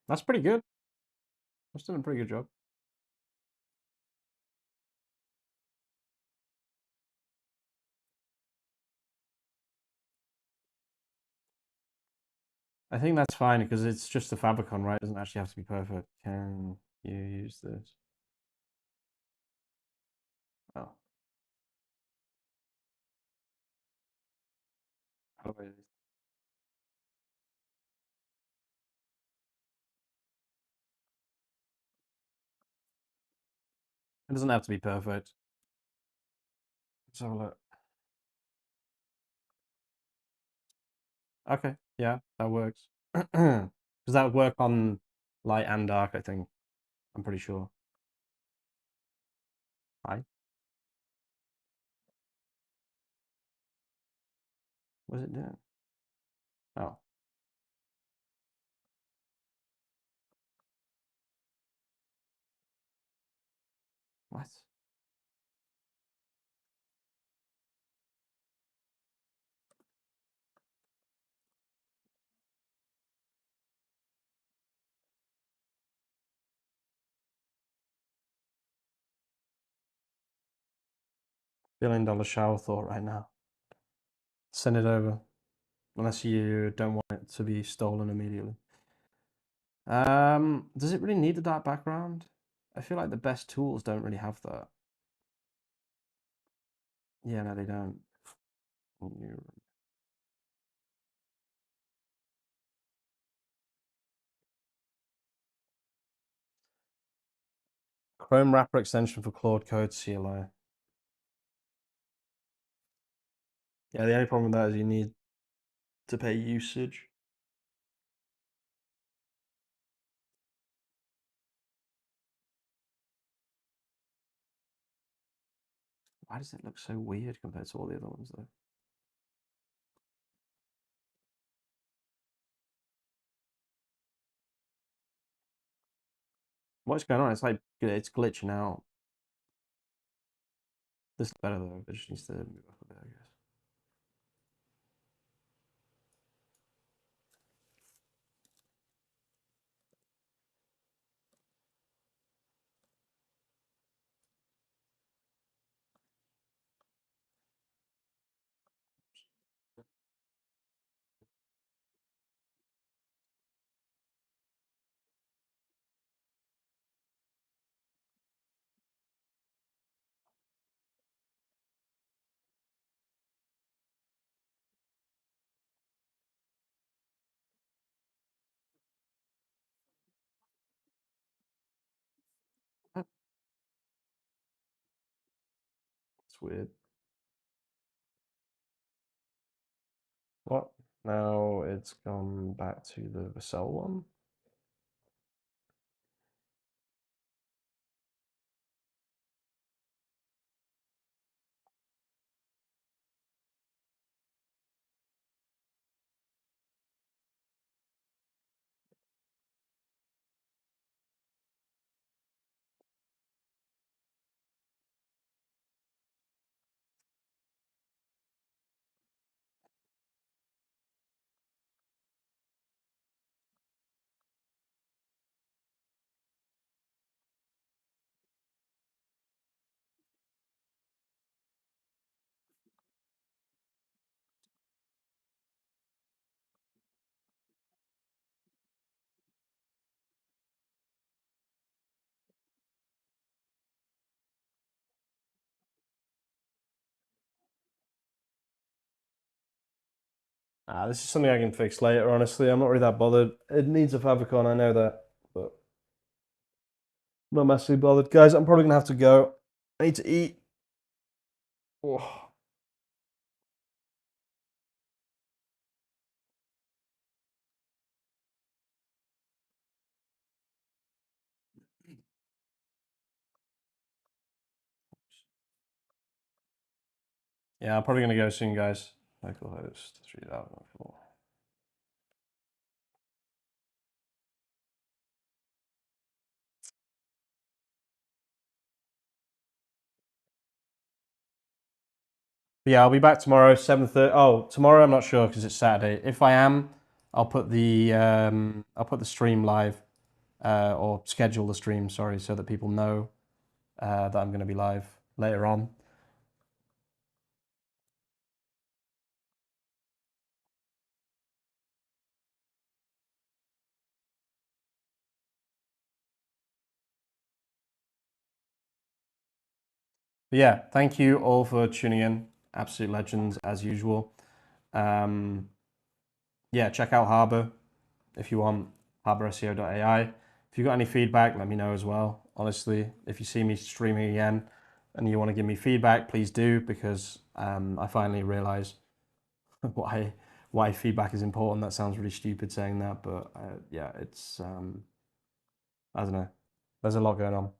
That's pretty good. That's doing a pretty good job. I think that's fine because it's just a favicon, right? It doesn't actually have to be perfect. Can you use this? Oh, how do I use- it doesn't have to be perfect. Let's have a look. Okay, yeah, that works. Because that would work on light and dark, I think. I'm pretty sure. Hi. What's it doing? Oh, what? $1 billion shower thought right now. Send it over. Unless you don't want it to be stolen immediately. Does it really need a dark background? I feel like the best tools don't really have that. Yeah, no, they don't. Chrome wrapper extension for Claude Code CLI. Yeah, the only problem with that is you need to pay usage. Why does it look so weird compared to all the other ones though? What's going on? It's like it's glitching out. This is better though. It just needs to move up a bit, I guess. It's weird. What? Now it's gone back to the Vercel one. This is something I can fix later, honestly. I'm not really that bothered. It needs a favicon, I know that, but I'm not massively bothered. Guys, I'm probably gonna have to go. I need to eat. Oh. Yeah, I'm probably gonna go soon, guys. Local host 3004. Yeah, I'll be back tomorrow, 7:30. Oh, tomorrow I'm not sure because it's Saturday. If I am, I'll put the stream live, or schedule the stream, sorry, so that people know that I'm going to be live later on. But yeah, thank you all for tuning in. Absolute legends as usual. Yeah, check out Harbor if you want, harborseo.ai. If you've got any feedback, let me know as well. Honestly, if you see me streaming again and you want to give me feedback, please do, because I finally realize why feedback is important. That sounds really stupid saying that, but yeah, it's, I don't know. There's a lot going on.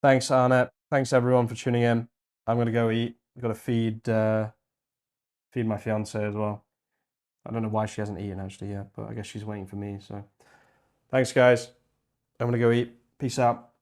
Thanks, Arnett. Thanks everyone for tuning in. I'm gonna go eat. I've got to feed my fiance as well. I don't know why she hasn't eaten actually yet, but I guess she's waiting for me. So thanks, guys. I'm gonna go eat. Peace out.